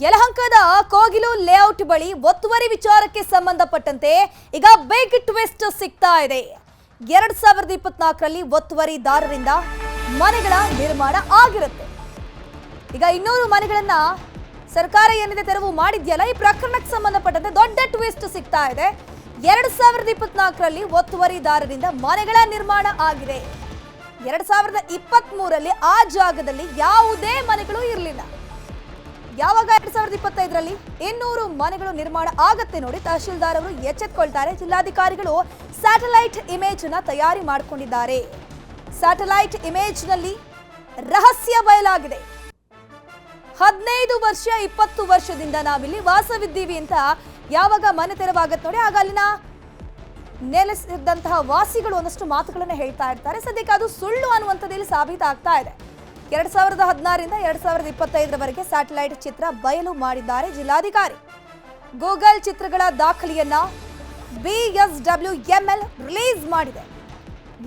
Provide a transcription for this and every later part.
ಯಲಹಂಕದ Kogilu layout ಬಳಿ ಒತ್ತುವರಿ ವಿಚಾರಕ್ಕೆ ಸಂಬಂಧಪಟ್ಟಂತೆ ಈಗ ಬಿಗ್ ಟ್ವಿಸ್ಟ್ ಸಿಗ್ತಾ ಇದೆ. 2024ರಲ್ಲಿ ಒತ್ತುವರಿದಾರರಿಂದ ಮನೆಗಳ ನಿರ್ಮಾಣ ಆಗಿರುತ್ತೆ. ಈಗ 200 ಮನೆಗಳನ್ನ ಸರ್ಕಾರ ಏನಿದೆ ತೆರವು ಮಾಡಿದ್ಯಲ್ಲ, ಈ ಪ್ರಕರಣಕ್ಕೆ ಸಂಬಂಧಪಟ್ಟಂತೆ ದೊಡ್ಡ ಟ್ವಿಸ್ಟ್ ಸಿಗ್ತಾ ಇದೆ. 2024ರಲ್ಲಿ ಒತ್ತುವರಿದಾರರಿಂದ ಮನೆಗಳ ನಿರ್ಮಾಣ ಆಗಿದೆ. 2023ರಲ್ಲಿ ಆ ಜಾಗದಲ್ಲಿ ಯಾವುದೇ ಮನೆಗಳು ಇರಲಿಲ್ಲ. ಯಾವಾಗ 2025ರಲ್ಲಿ 200 ಮನೆಗಳು ನಿರ್ಮಾಣ ಆಗತ್ತೆ ನೋಡಿ, ತಹಶೀಲ್ದಾರ್ ಅವರು ಎಚ್ಚೆತ್ತುಕೊಳ್ತಾರೆ. ಜಿಲ್ಲಾಧಿಕಾರಿಗಳು ಸ್ಯಾಟಲೈಟ್ ಇಮೇಜ್ ಅನ್ನು ತಯಾರಿ ಮಾಡಿಕೊಂಡಿದ್ದಾರೆ. ಸ್ಯಾಟಲೈಟ್ ಇಮೇಜ್ ನಲ್ಲಿ ರಹಸ್ಯ ಬಯಲಾಗಿದೆ. 15 ವರ್ಷ 20 ವರ್ಷದಿಂದ ನಾವಿಲ್ಲಿ ವಾಸವಿದ್ದೀವಿ ಅಂತ ಯಾವಾಗ ಮನೆ ತೆರವಾಗತ್ತೆ ನೋಡಿ, ಆಗ ಅಲ್ಲಿನ ನೆಲೆಸಿದಂತಹ ವಾಸಿಗಳು ಒಂದಷ್ಟು ಮಾತುಗಳನ್ನು ಹೇಳ್ತಾ ಇರ್ತಾರೆ. ಸದ್ಯಕ್ಕೆ ಅದು ಸುಳ್ಳು ಅನ್ನುವಂಥದ್ದು ಸಾಬೀತಾಗ್ತಾ ಇದೆ. 2016ರಿಂದ 2025ರವರೆಗೆ ಸ್ಯಾಟಲೈಟ್ ಚಿತ್ರ ಬಯಲು ಮಾಡಿದ್ದಾರೆ ಜಿಲ್ಲಾಧಿಕಾರಿ. ಗೂಗಲ್ ಚಿತ್ರಗಳ ದಾಖಲೆಯನ್ನ BSWML ರಿಲೀಸ್ ಮಾಡಿದೆ.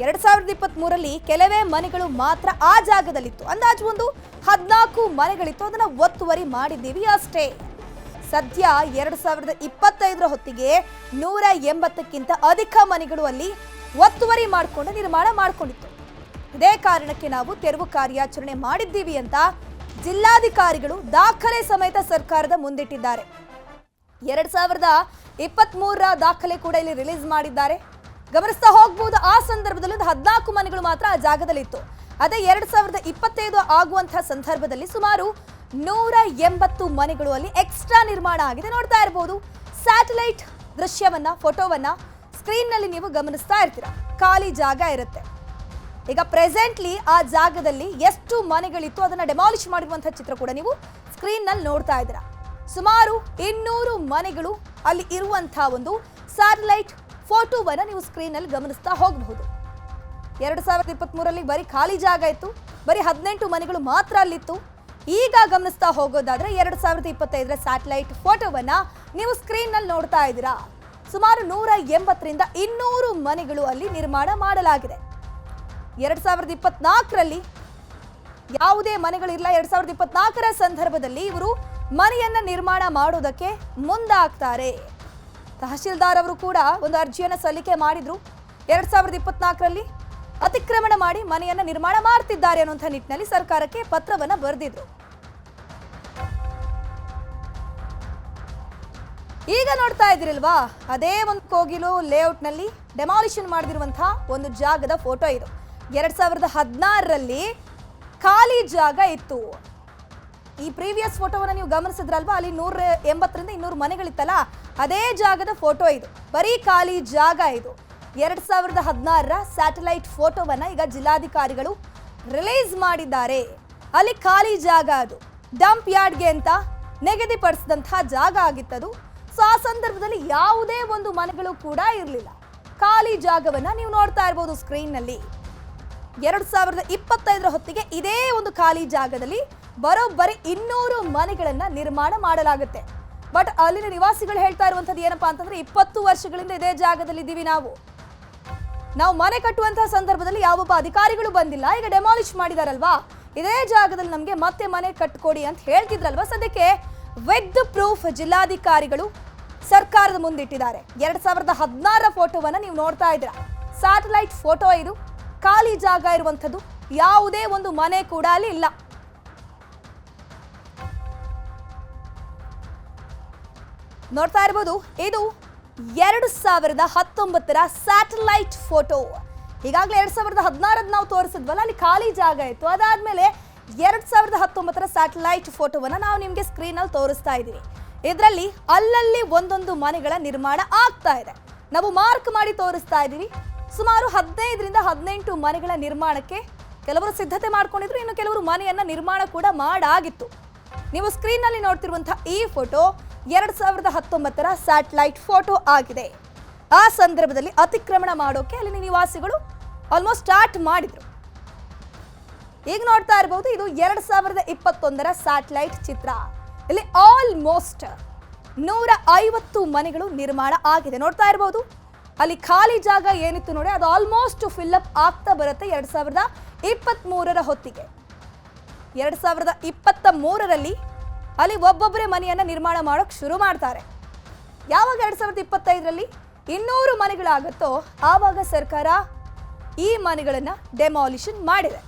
2023ರಲ್ಲಿ ಕೆಲವೇ ಮನೆಗಳು ಮಾತ್ರ ಆ ಜಾಗದಲ್ಲಿತ್ತು. ಅಂದಾಜು ಒಂದು 14 ಮನೆಗಳಿತ್ತು. ಅದನ್ನ ಒತ್ತುವರಿ ಮಾಡಿದ್ದೀವಿ ಅಷ್ಟೇ. ಸದ್ಯ 2025ರ ಹೊತ್ತಿಗೆ 180ಕ್ಕಿಂತ ಅಧಿಕ ಮನೆಗಳು ಅಲ್ಲಿ ಒತ್ತುವರಿ ಮಾಡಿಕೊಂಡು ನಿರ್ಮಾಣ ಮಾಡಿಕೊಂಡಿತ್ತು. ಇದೇ ಕಾರಣಕ್ಕೆ ನಾವು ತೆರವು ಕಾರ್ಯಾಚರಣೆ ಮಾಡಿದ್ದೀವಿ ಅಂತ ಜಿಲ್ಲಾಧಿಕಾರಿಗಳು ದಾಖಲೆ ಸಮೇತ ಸರ್ಕಾರದ ಮುಂದಿಟ್ಟಿದ್ದಾರೆ. 2023ರ ದಾಖಲೆ ಕೂಡ ಇಲ್ಲಿ ರಿಲೀಸ್ ಮಾಡಿದ್ದಾರೆ. ಗಮನಿಸ್ತಾ ಹೋಗಬಹುದು. ಆ ಸಂದರ್ಭದಲ್ಲಿ 14 ಮನೆಗಳು ಮಾತ್ರ ಆ ಜಾಗದಲ್ಲಿತ್ತು. ಅದೇ 2025 ಆಗುವಂತಹ ಸಂದರ್ಭದಲ್ಲಿ ಸುಮಾರು 180 ಮನೆಗಳು ಅಲ್ಲಿ ಎಕ್ಸ್ಟ್ರಾ ನಿರ್ಮಾಣ ಆಗಿದೆ. ನೋಡ್ತಾ ಇರಬಹುದು ಸ್ಯಾಟಲೈಟ್ ದೃಶ್ಯವನ್ನ, ಫೋಟೋವನ್ನ ಸ್ಕ್ರೀನ್ ನಲ್ಲಿ ನೀವು ಗಮನಿಸ್ತಾ ಇರ್ತೀರಾ. ಖಾಲಿ ಜಾಗ ಇರುತ್ತೆ. ಈಗ ಪ್ರೆಸೆಂಟ್ಲಿ ಆ ಜಾಗದಲ್ಲಿ ಎಷ್ಟು ಮನೆಗಳಿತ್ತು ಅದನ್ನ ಡೆಮಾಲಿಷ್ ಮಾಡಿರುವಂತಹ ಚಿತ್ರ ಕೂಡ ನೀವು ಸ್ಕ್ರೀನ್ ನಲ್ಲಿ ನೋಡ್ತಾ ಇದ್ದೀರಾ. ಸುಮಾರು 200 ಮನೆಗಳು ಅಲ್ಲಿ ಇರುವಂತಹ ಒಂದು ಸ್ಯಾಟಲೈಟ್ ಫೋಟೋವನ್ನ ನೀವು ಸ್ಕ್ರೀನ್ ನಲ್ಲಿ ಗಮನಿಸ್ತಾ ಹೋಗಬಹುದು. 2023ರಲ್ಲಿ ಬರೀ ಖಾಲಿ ಜಾಗ ಇತ್ತು. ಬರೀ 18 ಮನೆಗಳು ಮಾತ್ರ ಅಲ್ಲಿತ್ತು. ಈಗ ಗಮನಿಸ್ತಾ ಹೋಗೋದಾದ್ರೆ 2025ರ ಸ್ಯಾಟಲೈಟ್ ಫೋಟೋವನ್ನ ನೀವು ಸ್ಕ್ರೀನ್ ನಲ್ಲಿ ನೋಡ್ತಾ ಇದ್ದೀರಾ. ಸುಮಾರು 180ರಿಂದ 200 ಮನೆಗಳು ಅಲ್ಲಿ ನಿರ್ಮಾಣ ಮಾಡಲಾಗಿದೆ. 2024ರಲ್ಲಿ ಯಾವುದೇ ಮನೆಗಳಿಲ್ಲ. 2024ರ ಸಂದರ್ಭದಲ್ಲಿ ಇವರು ಮನೆಯನ್ನ ನಿರ್ಮಾಣ ಮಾಡೋದಕ್ಕೆ ಮುಂದಾಗ್ತಾರೆ. ತಹಶೀಲ್ದಾರ್ ಅವರು ಕೂಡ ಒಂದು ಅರ್ಜಿಯನ್ನು ಸಲ್ಲಿಕೆ ಮಾಡಿದ್ರು. 2024ರಲ್ಲಿ ಅತಿಕ್ರಮಣ ಮಾಡಿ ಮನೆಯನ್ನ ನಿರ್ಮಾಣ ಮಾಡ್ತಿದ್ದಾರೆ ಅನ್ನುವಂಥ ನಿಟ್ಟಿನಲ್ಲಿ ಸರ್ಕಾರಕ್ಕೆ ಪತ್ರವನ್ನ ಬರೆದಿದ್ರು. ಈಗ ನೋಡ್ತಾ ಇದ್ದೀರಲ್ವಾ, ಅದೇ ಒಂದು ಕೋಗಿಲು ಲೇಔಟ್ ನಲ್ಲಿ ಡೆಮಾಲಿಷನ್ ಮಾಡಿರುವಂತಹ ಒಂದು ಜಾಗದ ಫೋಟೋ ಇದು. 2016ರಲ್ಲಿ ಖಾಲಿ ಜಾಗ ಇತ್ತು. ಈ ಪ್ರೀವಿಯಸ್ ಫೋಟೋವನ್ನು ನೀವು ಗಮನಿಸಿದ್ರಲ್ವಾ, ಅಲ್ಲಿ 180ರಿಂದ 200 ಮನೆಗಳಿತ್ತಲ್ಲ, ಅದೇ ಜಾಗದ ಫೋಟೋ ಇದು. ಬರೀ ಖಾಲಿ ಜಾಗ ಇದು. 2016ರ ಸ್ಯಾಟಲೈಟ್ ಫೋಟೋವನ್ನ ಈಗ ಜಿಲ್ಲಾಧಿಕಾರಿಗಳು ರಿಲೀಸ್ ಮಾಡಿದ್ದಾರೆ. ಅಲ್ಲಿ ಖಾಲಿ ಜಾಗ, ಅದು ಡಂಪ್ ಯಾರ್ಡ್ಗೆ ಅಂತ ನಿಗದಿಪಡಿಸಿದಂತಹ ಜಾಗ ಆಗಿತ್ತದು. ಸೊ ಆ ಸಂದರ್ಭದಲ್ಲಿ ಯಾವುದೇ ಒಂದು ಮನೆಗಳು ಕೂಡ ಇರಲಿಲ್ಲ. ಖಾಲಿ ಜಾಗವನ್ನ ನೀವು ನೋಡ್ತಾ ಇರಬಹುದು ಸ್ಕ್ರೀನ್ ನಲ್ಲಿ. 2025ರ ಹೊತ್ತಿಗೆ ಇದೇ ಒಂದು ಖಾಲಿ ಜಾಗದಲ್ಲಿ ಬರೋಬ್ಬರಿ 200 ಮನೆಗಳನ್ನ ನಿರ್ಮಾಣ ಮಾಡಲಾಗುತ್ತೆ. ಬಟ್ ಅಲ್ಲಿನ ನಿವಾಸಿಗಳು ಹೇಳ್ತಾ ಇರುವಂತದ್ದು ಏನಪ್ಪಾ ಅಂತಂದ್ರೆ, 20 ವರ್ಷಗಳಿಂದ ಇದೇ ಜಾಗದಲ್ಲಿ ಇದ್ದೀವಿ ನಾವು ಮನೆ ಕಟ್ಟುವಂತಹ ಸಂದರ್ಭದಲ್ಲಿ ಯಾವೊಬ್ಬ ಅಧಿಕಾರಿಗಳು ಬಂದಿಲ್ಲ. ಈಗ ಡೆಮಾಲಿಷ್ ಮಾಡಿದಾರಲ್ವಾ, ಇದೇ ಜಾಗದಲ್ಲಿ ನಮಗೆ ಮತ್ತೆ ಮನೆ ಕಟ್ಕೊಡಿ ಅಂತ ಹೇಳ್ತಿದ್ರಲ್ವಾ. ಸದ್ಯಕ್ಕೆ ವಿತ್ ಪ್ರೂಫ್ ಜಿಲ್ಲಾಧಿಕಾರಿಗಳು ಸರ್ಕಾರದ ಮುಂದಿಟ್ಟಿದ್ದಾರೆ. 2016ರ ಫೋಟೋವನ್ನ ನೀವು ನೋಡ್ತಾ ಇದ್ದೀರಾ. ಸ್ಯಾಟಲೈಟ್ ಫೋಟೋ ಇದು. ಖಾಲಿ ಜಾಗ ಇರುವಂಥದ್ದು, ಯಾವುದೇ ಒಂದು ಮನೆ ಕೂಡ ಅಲ್ಲಿ ಇಲ್ಲ. ನೋಡ್ತಾ ಇರಬಹುದು, ಇದು 2019ರ ಸ್ಯಾಟಲೈಟ್ ಫೋಟೋ. ಈಗಾಗಲೇ 2016 ನಾವು ತೋರಿಸಿದ್ವಲ್ಲ, ಅಲ್ಲಿ ಖಾಲಿ ಜಾಗ ಇತ್ತು. ಅದಾದ್ಮೇಲೆ 2019ರ ಸ್ಯಾಟಲೈಟ್ ಫೋಟೋವನ್ನ ನಾವು ನಿಮಗೆ ಸ್ಕ್ರೀನ್ ಅಲ್ಲಿ ತೋರಿಸ್ತಾ ಇದ್ದೀವಿ. ಇದರಲ್ಲಿ ಅಲ್ಲಲ್ಲಿ ಒಂದೊಂದು ಮನೆಗಳ ನಿರ್ಮಾಣ ಆಗ್ತಾ ಇದೆ. ನಾವು ಮಾರ್ಕ್ ಮಾಡಿ ತೋರಿಸ್ತಾ ಇದ್ದೀವಿ. ಸುಮಾರು 15ರಿಂದ 18 ಮನೆಗಳ ನಿರ್ಮಾಣಕ್ಕೆ ಕೆಲವರು ಸಿದ್ಧತೆ ಮಾಡ್ಕೊಂಡಿದ್ರು. ಇನ್ನು ಕೆಲವರು ಮನೆಯನ್ನ ನಿರ್ಮಾಣ ಕೂಡ ಮಾಡಾಗಿತ್ತು. ನೀವು ಸ್ಕ್ರೀನ್ ನಲ್ಲಿ ನೋಡ್ತಿರುವಂತಹ ಈ ಫೋಟೋ 2019ರ ಸ್ಯಾಟಲೈಟ್ ಫೋಟೋ ಆಗಿದೆ. ಆ ಸಂದರ್ಭದಲ್ಲಿ ಅತಿಕ್ರಮಣ ಮಾಡೋಕೆ ಅಲ್ಲಿನ ನಿವಾಸಿಗಳು ಆಲ್ಮೋಸ್ಟ್ ಸ್ಟಾರ್ಟ್ ಮಾಡಿದ್ರು. ಈಗ ನೋಡ್ತಾ ಇರಬಹುದು, ಇದು 2021ರ ಸ್ಯಾಟಲೈಟ್ ಚಿತ್ರ. ಇಲ್ಲಿ ಆಲ್ಮೋಸ್ಟ್ 150 ಮನೆಗಳು ನಿರ್ಮಾಣ ಆಗಿದೆ. ನೋಡ್ತಾ ಇರಬಹುದು, ಅಲ್ಲಿ ಖಾಲಿ ಜಾಗ ಏನಿತ್ತು ನೋಡಿ, ಅದು ಆಲ್ಮೋಸ್ಟ್ ಫಿಲ್ ಅಪ್ ಆಗ್ತಾ ಬರುತ್ತೆ 2023ರ ಹೊತ್ತಿಗೆ. 2023ರಲ್ಲಿ ಅಲ್ಲಿ ಒಬ್ಬೊಬ್ಬರೇ ಮನೆಯನ್ನ ನಿರ್ಮಾಣ ಮಾಡೋಕೆ ಶುರು ಮಾಡ್ತಾರೆ. ಯಾವಾಗ 2025ರಲ್ಲಿ 200 ಮನೆಗಳಾಗುತ್ತೋ ಆವಾಗ ಸರ್ಕಾರ ಈ ಮನೆಗಳನ್ನ ಡೆಮಾಲಿಷನ್ ಮಾಡಿದೆ.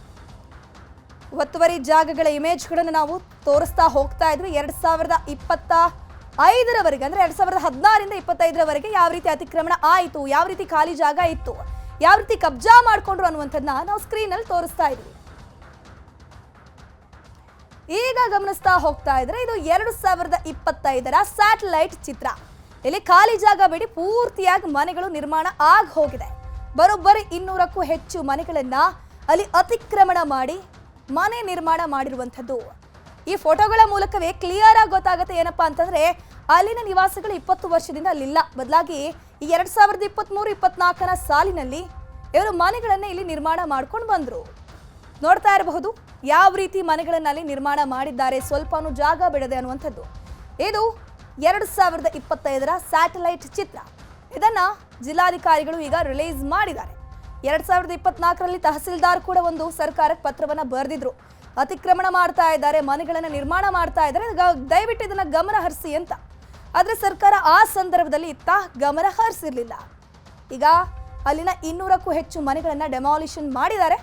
ಒತ್ತುವರಿ ಜಾಗಗಳ ಇಮೇಜ್ಗಳನ್ನು ನಾವು ತೋರಿಸ್ತಾ ಹೋಗ್ತಾ ಇದ್ವಿ. 2025ರವರೆಗೆ ಅಂದ್ರೆ 2016ರಿಂದ 25ರವರೆಗೆ ಯಾವ ರೀತಿ ಅತಿಕ್ರಮಣ ಆಯಿತು, ಯಾವ ರೀತಿ ಖಾಲಿ ಜಾಗ ಇತ್ತು, ಯಾವ ರೀತಿ ಕಬ್ಜಾ ಮಾಡ್ಕೊಂಡ್ರು ಅನ್ನುವಂಥದ್ದನ್ನ ನಾವು ಸ್ಕ್ರೀನಲ್ಲಿ ತೋರಿಸ್ತಾ ಇದ್ವಿ. ಈಗ ಗಮನಿಸ್ತಾ ಹೋಗ್ತಾ ಇದ್ರೆ ಇದು 2025ರ ಸ್ಯಾಟಲೈಟ್ ಚಿತ್ರ. ಇಲ್ಲಿ ಖಾಲಿ ಜಾಗ ಬಿಡಿ ಪೂರ್ತಿಯಾಗಿ ಮನೆಗಳು ನಿರ್ಮಾಣ ಆಗಿ ಹೋಗಿದೆ. ಬರೋಬ್ಬರಿ 200ಕ್ಕೂ ಹೆಚ್ಚು ಮನೆಗಳನ್ನ ಅಲ್ಲಿ ಅತಿಕ್ರಮಣ ಮಾಡಿ ಮನೆ ನಿರ್ಮಾಣ ಮಾಡಿರುವಂಥದ್ದು. ಈ ಫೋಟೋಗಳ ಮೂಲಕವೇ ಕ್ಲಿಯರ್ ಆಗಿ ಗೊತ್ತಾಗುತ್ತೆ ಏನಪ್ಪಾ ಅಂತಂದ್ರೆ ಅಲ್ಲಿನ ನಿವಾಸಿಗಳು 20 ವರ್ಷದಿಂದ ಅಲ್ಲಿಲ್ಲ. ಬದಲಾಗಿ ಈ 2023-24ರ ಸಾಲಿನಲ್ಲಿ ಇವರು ಮನೆಗಳನ್ನ ಇಲ್ಲಿ ನಿರ್ಮಾಣ ಮಾಡ್ಕೊಂಡು ಬಂದ್ರು. ನೋಡ್ತಾ ಇರಬಹುದು ಯಾವ ರೀತಿ ಮನೆಗಳನ್ನ ಅಲ್ಲಿ ನಿರ್ಮಾಣ ಮಾಡಿದ್ದಾರೆ, ಸ್ವಲ್ಪನೂ ಜಾಗ ಬಿಡದೆ ಅನ್ನುವಂಥದ್ದು. ಇದು 2025ರ ಸ್ಯಾಟಲೈಟ್ ಚಿತ್ರ. ಇದನ್ನ ಜಿಲ್ಲಾಧಿಕಾರಿಗಳು ಈಗ ರಿಲೀಸ್ ಮಾಡಿದ್ದಾರೆ. 2024ರಲ್ಲಿ ತಹಸೀಲ್ದಾರ್ ಕೂಡ ಒಂದು ಸರ್ಕಾರಕ್ಕೆ ಪತ್ರವನ್ನ ಬರೆದಿದ್ರು. ಅತಿಕ್ರಮಣ ಮಾಡ್ತಾ ಇದ್ದಾರೆ, ಮನೆಗಳನ್ನ ನಿರ್ಮಾಣ ಮಾಡ್ತಾ ಇದ್ದಾರೆ, ದಯವಿಟ್ಟು ಇದನ್ನ ಗಮನ ಹರಿಸಿ ಅಂತ. ಆದ್ರೆ ಸರ್ಕಾರ ಆ ಸಂದರ್ಭದಲ್ಲಿ ಇತ್ತ ಗಮನ ಹರಿಸಿರ್ಲಿಲ್ಲ. ಈಗ ಅಲ್ಲಿನ 200ಕ್ಕೂ ಹೆಚ್ಚು ಮನೆಗಳನ್ನ ಡೆಮಾಲಿಷನ್ ಮಾಡಿದ್ದಾರೆ.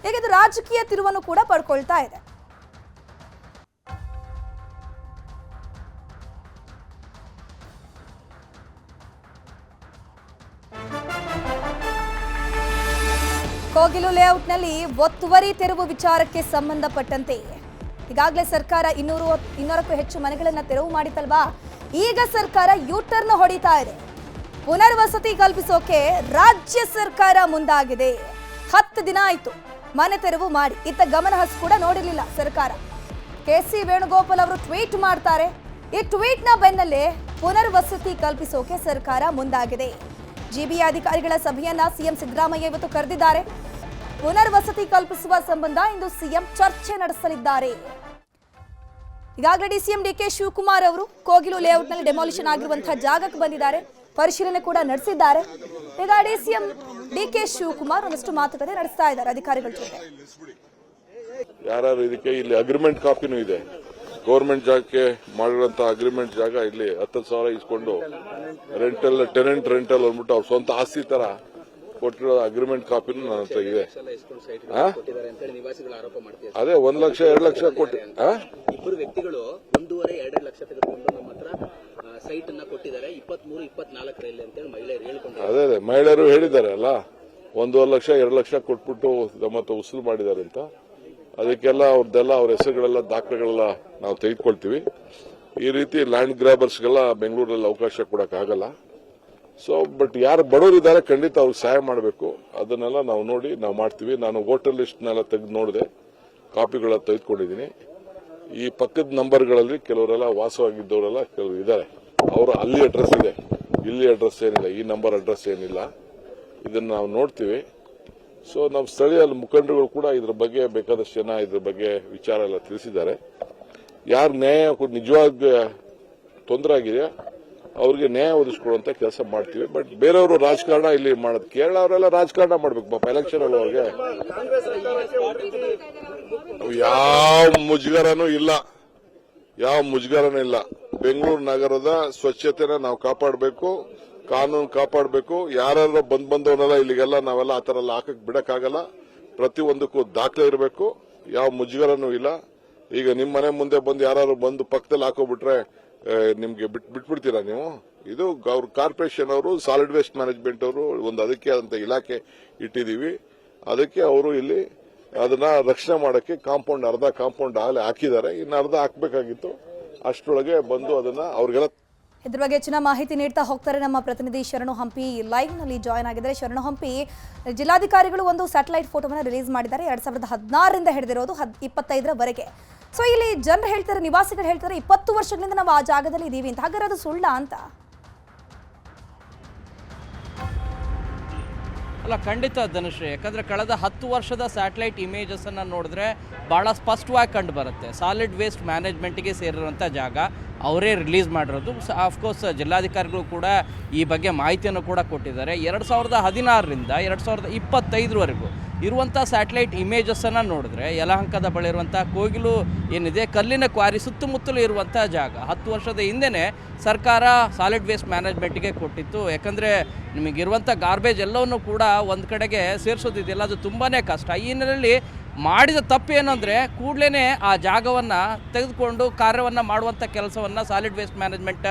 ಈಗ ಇದು ರಾಜಕೀಯ ತಿರುವನ್ನು ಕೂಡ ಪಡ್ಕೊಳ್ತಾ ಇದೆ. ಕೋಗಿಲು ಲೇಔಟ್ನಲ್ಲಿ ಒತ್ತುವರಿ ತೆರವು ವಿಚಾರಕ್ಕೆ ಸಂಬಂಧಪಟ್ಟಂತೆ ಈಗಾಗಲೇ ಸರ್ಕಾರ 200ಕ್ಕೂ ಹೆಚ್ಚು ಮನೆಗಳನ್ನ ತೆರವು ಮಾಡಿತಲ್ವಾ, ಈಗ ಸರ್ಕಾರ ಯೂಟರ್ನ್ ಹೊಡಿತಾ ಇದೆ. ಪುನರ್ವಸತಿ ಕಲ್ಪಿಸೋಕೆ ರಾಜ್ಯ ಸರ್ಕಾರ ಮುಂದಾಗಿದೆ. 10 ದಿನ ಆಯ್ತು ಮನೆ ತೆರವು ಮಾಡಿ, ಇತ್ತ ಗಮನ ಹರಿಸಿ ಕೂಡ ನೋಡಿರಲಿಲ್ಲ ಸರ್ಕಾರ. KC ವೇಣುಗೋಪಾಲ್ ಅವರು ಟ್ವೀಟ್ ಮಾಡ್ತಾರೆ. ಈ ಟ್ವೀಟ್ನ ಬೆನ್ನಲ್ಲೇ ಪುನರ್ವಸತಿ ಕಲ್ಪಿಸೋಕೆ ಸರ್ಕಾರ ಮುಂದಾಗಿದೆ. GBA ಅಧಿಕಾರಿಗಳ ಸಭೆಯನ್ನ ಸಿಎಂ ಸಿದ್ದರಾಮಯ್ಯ ಇವತ್ತು ಕರೆದಿದ್ದಾರೆ. ಪುನರ್ವಸತಿ ಕಲ್ಪಿಸುವ ಸಂಬಂಧ ಇಂದು ಸಿಎಂ ಚರ್ಚೆ ನಡೆಸಲಿದ್ದಾರೆ. ಈಗಾಗಲೇ DCM DK ಶಿವಕುಮಾರ್ ಅವರು ಕೋಗಿಲು ಲೇಔಟ್ನಲ್ಲಿ ಡೆಮಾಲಿಷನ್ ಆಗಿರುವಂತಹ ಜಾಗಕ್ಕೆ ಬಂದಿದ್ದಾರೆ, ಪರಿಶೀಲನೆ ಕೂಡ ನಡೆಸಿದ್ದಾರೆ. ಈಗ DCM DK ಶಿವಕುಮಾರ್ ಒಂದಷ್ಟು ಮಾತುಕತೆ ನಡೆಸ್ತಾ ಇದ್ದಾರೆ ಅಧಿಕಾರಿಗಳ ಜೊತೆ. ಯಾರು ಇದಕ್ಕೆ ಇಲ್ಲಿ ಅಗ್ರಿಮೆಂಟ್ ಕಾಪಿನೂ ಇದೆ. ಗೌರ್ಮೆಂಟ್ ಜಾಗಕ್ಕೆ ಮಾಡಿರುವಂತ ಅಗ್ರಿಮೆಂಟ್ ಜಾಗ ಇಲ್ಲಿ 10,000 ಇಸ್ಕೊಂಡು ಟೆನೆಂಟ್ ರೆಂಟಲ್ ಅಂದ್ಬಿಟ್ಟು ಅವ್ರ ಸ್ವಂತ ಆಸ್ತಿ ತರ ಕೊಟ್ಟಿರೋ ಅಗ್ರಿಮೆಂಟ್ ಕಾಪಿನೂ ನನ್ನ ಹತ್ರ ಇದೆ. ಅದೇ 1 ಲಕ್ಷ 2 ಲಕ್ಷ ಕೊಟ್ಟು ಇಬ್ಬರು ವ್ಯಕ್ತಿಗಳು 1.5-2 ಲಕ್ಷ ತೆಗೆದುಕೊಂಡು ನಮ್ಮ ಹತ್ರ ಸೈಟ್ ಅನ್ನ ಕೊಟ್ಟಿದ್ದಾರೆ 23-24ರಲ್ಲಿ ಅಂತೇಳಿ ಮಹಿಳೆಯರು ಹೇಳ್ಕೊಂಡ್ರು. ಅದೇ ಮಹಿಳೆಯರು ಹೇಳಿದ್ದಾರೆ ಅಲ್ಲ, 1.5 ಲಕ್ಷ 2 ಲಕ್ಷ ಕೊಟ್ಬಿಟ್ಟು ನಮ್ಮ ಹತ್ರ ವಸೂಲು ಮಾಡಿದ್ದಾರೆ ಅಂತ. ಅದಕ್ಕೆಲ್ಲ ಅವ್ರ ಹೆಸರುಗಳೆಲ್ಲ ದಾಖಲೆಗಳೆಲ್ಲ ನಾವು ತೆಗೆದುಕೊಳ್ತೀವಿ. ಈ ರೀತಿ ಲ್ಯಾಂಡ್ ಗ್ರಾಬರ್ಸ್ಗೆಲ್ಲ ಬೆಂಗಳೂರಲ್ಲಿ ಅವಕಾಶ ಕೊಡಕ್ಕಾಗಲ್ಲ. ಸೊ ಬಟ್ ಯಾರು ಬಡವರಿದ್ದಾರೆ ಖಂಡಿತ ಅವ್ರಿಗೆ ಸಹಾಯ ಮಾಡಬೇಕು. ಅದನ್ನೆಲ್ಲ ನಾವು ನೋಡಿ ನಾವು ಮಾಡ್ತೀವಿ. ನಾನು ವೋಟರ್ ಲಿಸ್ಟ್ನೆಲ್ಲ ತೆಗೆದು ನೋಡಿದೆ, ಕಾಪಿಗಳ ತೆಗೆದುಕೊಂಡಿದ್ದೀನಿ. ಈ ಪಕ್ಕದ ನಂಬರ್ಗಳಲ್ಲಿ ಕೆಲವರೆಲ್ಲ ವಾಸವಾಗಿದ್ದವರೆಲ್ಲ ಕೆಲವರು ಇದ್ದಾರೆ. ಅವರು ಅಲ್ಲಿ ಅಡ್ರೆಸ್ ಇದೆ, ಇಲ್ಲಿ ಅಡ್ರೆಸ್ ಏನಿಲ್ಲ, ಈ ನಂಬರ್ ಅಡ್ರೆಸ್ ಏನಿಲ್ಲ. ಇದನ್ನ ನಾವು ನೋಡ್ತೀವಿ. ಸೊ ನಮ್ಮ ಸ್ಥಳೀಯ ಮುಖಂಡರುಗಳು ಕೂಡ ಇದ್ರ ಬಗ್ಗೆ ಬೇಕಾದಷ್ಟು ಜನ ಇದ್ರ ಬಗ್ಗೆ ವಿಚಾರ ಎಲ್ಲ ತಿಳಿಸಿದ್ದಾರೆ. ಯಾರು ನ್ಯಾಯ ನಿಜವಾಗಿ ತೊಂದರೆ ಆಗಿದೆ ಅವ್ರಿಗೆ ನ್ಯಾಯ ಒದಗಿಸ್ಕೊಡುವಂತ ಕೆಲಸ ಮಾಡ್ತೀವಿ. ಬಟ್ ಬೇರೆಯವರು ರಾಜಕಾರಣ ಇಲ್ಲಿ ಮಾಡೋದು, ಕೇರಳ ಅವರೆಲ್ಲ ರಾಜಕಾರಣ ಮಾಡ್ಬೇಕು ಪಾಪ ಎಲೆಕ್ಷನ್ ಅಲ್ಲಿ. ಅವ್ರಿಗೆ ಯಾವ ಮುಜುಗರನೂ ಇಲ್ಲ. ಬೆಂಗಳೂರು ನಗರದ ಸ್ವಚ್ಛತೆನ ನಾವು ಕಾಪಾಡಬೇಕು, ಕಾನೂನು ಕಾಪಾಡಬೇಕು. ಯಾರು ಬಂದವನ್ನೆಲ್ಲ ಇಲ್ಲಿಗೆಲ್ಲ ನಾವೆಲ್ಲ ಆತರ ಎಲ್ಲ ಹಾಕಕ್ ಬಿಡಕ್ಕಾಗಲ್ಲ. ಪ್ರತಿಯೊಂದಕ್ಕೂ ದಾಖಲೆ ಇರಬೇಕು. ಯಾವ ಮುಜುಗರನೂ ಇಲ್ಲ. ಈಗ ನಿಮ್ಮ ಮನೆ ಮುಂದೆ ಬಂದು ಯಾರು ಬಂದು ಪಕ್ಕದಲ್ಲಿ ಹಾಕೋಬಿಟ್ರೆ ನಿಮ್ಗೆ ಬಿಟ್ಬಿಡ್ತೀರಾ ನೀವು? ಇದು ಅವ್ರ ಕಾರ್ಪೊರೇಷನ್ ಅವರು, ಸಾಲಿಡ್ ವೇಸ್ಟ್ ಮ್ಯಾನೇಜ್ಮೆಂಟ್ ಅವರು ಒಂದು ಅದಕ್ಕೆ ಆದಂತ ಇಲಾಖೆ ಇಟ್ಟಿದೀವಿ. ಅದಕ್ಕೆ ಅವರು ಇಲ್ಲಿ ಅದನ್ನ ರಕ್ಷಣೆ ಮಾಡಕ್ಕೆ ಅರ್ಧ ಕಾಂಪೌಂಡ್ ಆಗಲೇ ಹಾಕಿದ್ದಾರೆ, ಇನ್ನು ಅರ್ಧ ಹಾಕಬೇಕಾಗಿತ್ತು. ಅಷ್ಟರೊಳಗೆ ಬಂದು ಅದನ್ನ ಅವ್ರಿಗೆಲ್ಲ ಇದ್ರ ಬಗ್ಗೆ ಹೆಚ್ಚಿನ ಮಾಹಿತಿ ನೀಡ್ತಾ ಹೋಗ್ತಾರೆ ನಮ್ಮ ಪ್ರತಿನಿಧಿ ಶರಣು ಹಂಪಿ ಲೈವ್ ನಲ್ಲಿ ಜಾಯ್ನ್ ಆಗಿದ್ದಾರೆ. ಶರಣು ಹಂಪಿ, ಜಿಲ್ಲಾಧಿಕಾರಿಗಳು ಒಂದು ಸ್ಯಾಟಲೈಟ್ ಫೋಟೋವನ್ನು ರಿಲೀಸ್ ಮಾಡಿದ್ದಾರೆ. 2016ರಿಂದ ಹಿಡಿದಿರೋದು 25ರವರೆಗೆ. ಸೊ ಇಲ್ಲಿ ಜನರು ಹೇಳ್ತಾರೆ, ನಿವಾಸಿಗಳು ಹೇಳ್ತಾರೆ 20 ವರ್ಷಗಳಿಂದ ನಾವು ಆ ಜಾಗದಲ್ಲಿ ಇದೀವಿ ಅಂತ. ಹಾಗಾದ್ರೆ ಅದು ಸುಳ್ಳ ಅಂತ? ಅಲ್ಲ, ಖಂಡಿತ ಧನುಶ್ರೀ. ಯಾಕಂದರೆ ಕಳೆದ 10 ವರ್ಷದ ಸ್ಯಾಟಲೈಟ್ ಇಮೇಜಸನ್ನು ನೋಡಿದ್ರೆ ಭಾಳ ಸ್ಪಷ್ಟವಾಗಿ ಕಂಡು ಬರುತ್ತೆ. ಸಾಲಿಡ್ ವೇಸ್ಟ್ ಮ್ಯಾನೇಜ್ಮೆಂಟಿಗೆ ಸೇರಿರುವಂಥ ಜಾಗ ಅವರೇ ರಿಲೀಸ್ ಮಾಡಿರೋದು. ಆಫ್ಕೋರ್ಸ್ ಜಿಲ್ಲಾಧಿಕಾರಿಗಳು ಕೂಡ ಈ ಬಗ್ಗೆ ಮಾಹಿತಿಯನ್ನು ಕೂಡ ಕೊಟ್ಟಿದ್ದಾರೆ. 2016ರಿಂದ 2025ವರೆಗೂ ಇರುವಂಥ ಸ್ಯಾಟಲೈಟ್ ಇಮೇಜಸ್ಸನ್ನು ನೋಡಿದ್ರೆ ಯಲಹಂಕದ ಬಳಿ ಇರುವಂಥ ಕೋಗಿಲು ಏನಿದೆ ಕಲ್ಲಿನ ಕ್ವಾರಿ ಸುತ್ತಮುತ್ತಲೂ ಇರುವಂಥ ಜಾಗ 10 ವರ್ಷದ ಹಿಂದೆಯೇ ಸರ್ಕಾರ ಸಾಲಿಡ್ ವೇಸ್ಟ್ ಮ್ಯಾನೇಜ್ಮೆಂಟ್ಗೆ ಕೊಟ್ಟಿತ್ತು. ಯಾಕಂದರೆ ನಿಮಗಿರುವಂಥ ಗಾರ್ಬೇಜ್ ಎಲ್ಲವನ್ನೂ ಕೂಡ ಒಂದು ಕಡೆಗೆ ಸೇರಿಸೋದಿದೆಯಲ್ಲ, ಅದು ತುಂಬಾ ಕಷ್ಟ. ಈ ಹಿನ್ನೆಲೆಯಲ್ಲಿ ಮಾಡಿದ ತಪ್ಪೇನು ಅಂದರೆ ಕೂಡಲೇ ಆ ಜಾಗವನ್ನು ತೆಗೆದುಕೊಂಡು ಕಾರ್ಯವನ್ನು ಮಾಡುವಂಥ ಕೆಲಸವನ್ನು ಸಾಲಿಡ್ ವೇಸ್ಟ್ ಮ್ಯಾನೇಜ್ಮೆಂಟ್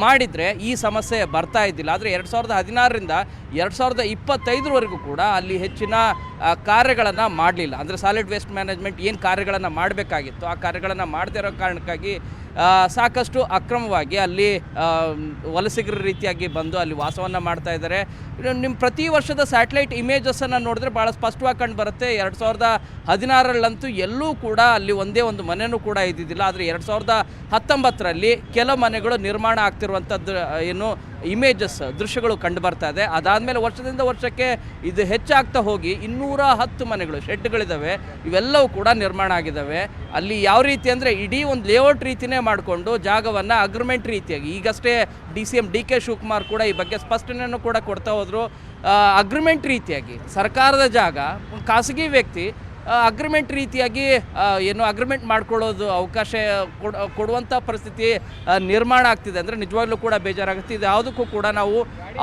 ಮಾಡಿದರೆ ಈ ಸಮಸ್ಯೆ ಬರ್ತಾ ಇದ್ದಿಲ್ಲ. ಆದರೆ 2016ರಿಂದ 2025ವರೆಗೂ ಕೂಡ ಅಲ್ಲಿ ಹೆಚ್ಚಿನ ಕಾರ್ಯಗಳನ್ನು ಮಾಡಲಿಲ್ಲ. ಅಂದರೆ ಸಾಲಿಡ್ ವೇಸ್ಟ್ ಮ್ಯಾನೇಜ್ಮೆಂಟ್ ಏನು ಕಾರ್ಯಗಳನ್ನು ಮಾಡಬೇಕಾಗಿತ್ತು ಆ ಕಾರ್ಯಗಳನ್ನು ಮಾಡದೇ ಇರೋ ಕಾರಣಕ್ಕಾಗಿ ಸಾಕಷ್ಟು ಅಕ್ರಮವಾಗಿ ಅಲ್ಲಿ ವಲಸಿಗರ ರೀತಿಯಾಗಿ ಬಂದು ಅಲ್ಲಿ ವಾಸವನ್ನು ಮಾಡ್ತಾ ಇದ್ದಾರೆ. ನಿಮ್ಮ ಪ್ರತಿ ವರ್ಷದ ಸ್ಯಾಟಲೈಟ್ ಇಮೇಜಸ್ಸನ್ನು ನೋಡಿದ್ರೆ ಭಾಳ ಸ್ಪಷ್ಟವಾಗಿ ಕಂಡು ಬರುತ್ತೆ. 2016ರಲ್ಲಂತೂ ಎಲ್ಲೂ ಕೂಡ ಅಲ್ಲಿ ಒಂದೇ ಒಂದು ಮನೆಯೂ ಕೂಡ ಇದ್ದಿದ್ದಿಲ್ಲ. ಆದರೆ 2019ರಲ್ಲಿ ಕೆಲವು ಮನೆಗಳು ನಿರ್ಮಾಣ ಆಗ್ತಿರುವಂಥದ್ದು ಏನು ಇಮೇಜಸ್ ದೃಶ್ಯಗಳು ಕಂಡು ಬರ್ತಾ ಇದೆ. ಅದಾದಮೇಲೆ ವರ್ಷದಿಂದ ವರ್ಷಕ್ಕೆ ಇದು ಹೆಚ್ಚಾಗ್ತಾ ಹೋಗಿ 210 ಮನೆಗಳು ಶೆಡ್ಗಳಿದ್ದಾವೆ, ಇವೆಲ್ಲವೂ ಕೂಡ ನಿರ್ಮಾಣ ಆಗಿದ್ದಾವೆ. ಅಲ್ಲಿ ಯಾವ ರೀತಿ ಅಂದರೆ ಇಡೀ ಒಂದು ಲೇಔಟ್ ರೀತಿಯೇ ಮಾಡಿಕೊಂಡು ಜಾಗವನ್ನು ಅಗ್ರಿಮೆಂಟ್ ರೀತಿಯಾಗಿ ಈಗಷ್ಟೇ DCM DK ಶಿವಕುಮಾರ್ ಕೂಡ ಈ ಬಗ್ಗೆ ಸ್ಪಷ್ಟನೆಯನ್ನು ಕೂಡ ಕೊಡ್ತಾ ಹೋದರು. ಅಗ್ರಿಮೆಂಟ್ ರೀತಿಯಾಗಿ ಸರ್ಕಾರದ ಜಾಗ ಖಾಸಗಿ ವ್ಯಕ್ತಿ ಅಗ್ರಿಮೆಂಟ್ ರೀತಿಯಾಗಿ ಏನು ಅಗ್ರಿಮೆಂಟ್ ಮಾಡ್ಕೊಳ್ಳೋದು ಅವಕಾಶ ಕೊಡುವಂಥ ಪರಿಸ್ಥಿತಿ ನಿರ್ಮಾಣ ಆಗ್ತಿದೆ. ಅಂದರೆ ನಿಜವಾಗ್ಲೂ ಕೂಡ ಬೇಜಾರಾಗುತ್ತೆ. ಇದು ಯಾವುದಕ್ಕೂ ಕೂಡ ನಾವು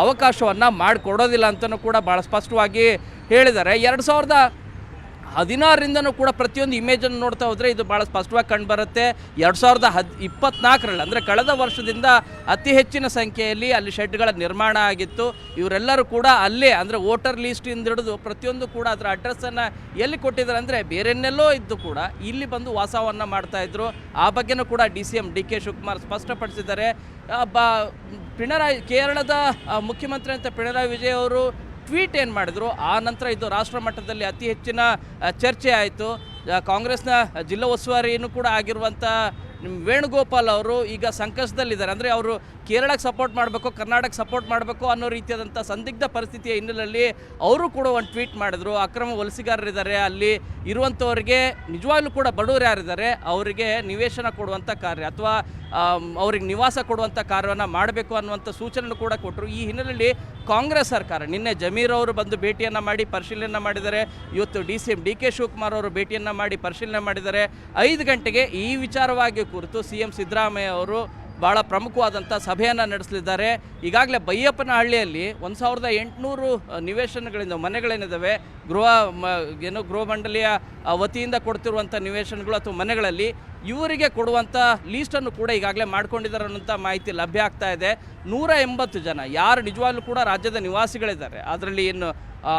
ಅವಕಾಶವನ್ನು ಮಾಡಿಕೊಡೋದಿಲ್ಲ ಅಂತಲೂ ಕೂಡ ಭಾಳ ಸ್ಪಷ್ಟವಾಗಿ ಹೇಳಿದ್ದಾರೆ. 2016ರಿಂದನೂ ಕೂಡ ಪ್ರತಿಯೊಂದು ಇಮೇಜನ್ನು ನೋಡ್ತಾ ಹೋದರೆ ಇದು ಭಾಳ ಸ್ಪಷ್ಟವಾಗಿ ಕಂಡುಬರುತ್ತೆ. 2024ರಲ್ಲಿ ಅಂದರೆ ಕಳೆದ ವರ್ಷದಿಂದ ಅತಿ ಹೆಚ್ಚಿನ ಸಂಖ್ಯೆಯಲ್ಲಿ ಅಲ್ಲಿ ಶೆಡ್ಗಳ ನಿರ್ಮಾಣ ಆಗಿತ್ತು. ಇವರೆಲ್ಲರೂ ಕೂಡ ಅಲ್ಲೇ ಅಂದರೆ ವೋಟರ್ ಲೀಸ್ಟಿಂದ ಹಿಡಿದು ಪ್ರತಿಯೊಂದು ಕೂಡ ಅದರ ಅಡ್ರೆಸ್ಸನ್ನು ಎಲ್ಲಿ ಕೊಟ್ಟಿದ್ದಾರೆ ಅಂದರೆ ಬೇರೆನ್ನೆಲ್ಲೋ ಇದ್ದು ಕೂಡ ಇಲ್ಲಿ ಬಂದು ವಾಸವನ್ನು ಮಾಡ್ತಾಯಿದ್ರು. ಆ ಬಗ್ಗೆನೂ ಕೂಡ DCM DK ಶಿವಕುಮಾರ್ ಸ್ಪಷ್ಟಪಡಿಸಿದ್ದಾರೆ. ಕೇರಳದ ಮುಖ್ಯಮಂತ್ರಿ ಅಂತ ಪಿಣರಾಯಿ ವಿಜಯ್ ಅವರು ಟ್ವೀಟ್ ಏನು ಮಾಡಿದ್ರು, ಆ ನಂತರ ಇದು ರಾಷ್ಟ್ರ ಮಟ್ಟದಲ್ಲಿ ಅತಿ ಹೆಚ್ಚಿನ ಚರ್ಚೆ ಆಯಿತು. ಕಾಂಗ್ರೆಸ್ನ ಜಿಲ್ಲಾ ಉಸ್ತುವಾರಿನೂ ಕೂಡ ಆಗಿರುವಂಥ ವೇಣುಗೋಪಾಲ್ ಅವರು ಈಗ ಸಂಕಷ್ಟದಲ್ಲಿದ್ದಾರೆ. ಅಂದರೆ ಅವರು ಕೇರಳಕ್ಕೆ ಸಪೋರ್ಟ್ ಮಾಡಬೇಕು, ಕರ್ನಾಟಕ ಸಪೋರ್ಟ್ ಮಾಡಬೇಕು ಅನ್ನೋ ರೀತಿಯಾದಂಥ ಸಂದಿಗ್ಧ ಪರಿಸ್ಥಿತಿಯ ಹಿನ್ನೆಲೆಯಲ್ಲಿ ಅವರು ಕೂಡ ಒಂದು ಟ್ವೀಟ್ ಮಾಡಿದ್ರು. ಅಕ್ರಮ ವಲಸಿಗಾರರಿದ್ದಾರೆ, ಅಲ್ಲಿ ಇರುವಂಥವ್ರಿಗೆ ನಿಜವಾಗ್ಲೂ ಕೂಡ ಬಡವರು ಯಾರಿದ್ದಾರೆ ಅವರಿಗೆ ನಿವೇಶನ ಕೊಡುವಂಥ ಕಾರ್ಯ ಅಥವಾ ಅವ್ರಿಗೆ ನಿವಾಸ ಕೊಡುವಂಥ ಕಾರ್ಯವನ್ನು ಮಾಡಬೇಕು ಅನ್ನುವಂಥ ಸೂಚನೆ ಕೂಡ ಕೊಟ್ಟರು. ಈ ಹಿನ್ನೆಲೆಯಲ್ಲಿ ಕಾಂಗ್ರೆಸ್ ಸರ್ಕಾರ ನಿನ್ನೆ ಜಮೀರ್ ಅವರು ಬಂದು ಭೇಟಿಯನ್ನು ಮಾಡಿ ಪರಿಶೀಲನೆ ಮಾಡಿದ್ದಾರೆ. ಇವತ್ತು DCM DK ಶಿವಕುಮಾರ್ ಅವರು ಭೇಟಿಯನ್ನು ಮಾಡಿ ಪರಿಶೀಲನೆ ಮಾಡಿದ್ದಾರೆ. 5 ಗಂಟೆಗೆ ಈ ವಿಚಾರವಾಗಿ ಕುರಿತು CM ಸಿದ್ದರಾಮಯ್ಯ ಅವರು ಭಾಳ ಪ್ರಮುಖವಾದಂಥ ಸಭೆಯನ್ನು ನಡೆಸಲಿದ್ದಾರೆ. ಈಗಾಗಲೇ ಬೈಯಪ್ಪನಹಳ್ಳಿಯಲ್ಲಿ 1800 ನಿವೇಶನಗಳಿಂದ ಮನೆಗಳೇನಿದ್ದಾವೆ ಗೃಹ ಮಂಡಳಿಯ ವತಿಯಿಂದ ಕೊಡ್ತಿರುವಂಥ ನಿವೇಶನಗಳು ಅಥವಾ ಮನೆಗಳಲ್ಲಿ ಇವರಿಗೆ ಕೊಡುವಂಥ ಲೀಸ್ಟನ್ನು ಕೂಡ ಈಗಾಗಲೇ ಮಾಡ್ಕೊಂಡಿದ್ದಾರೆ ಅನ್ನೋಂಥ ಮಾಹಿತಿ ಲಭ್ಯ ಆಗ್ತಾ ಇದೆ. 180 ಜನ ಯಾರು ನಿಜವಾಗ್ಲೂ ಕೂಡ ರಾಜ್ಯದ ನಿವಾಸಿಗಳಿದ್ದಾರೆ, ಅದರಲ್ಲಿ ಏನು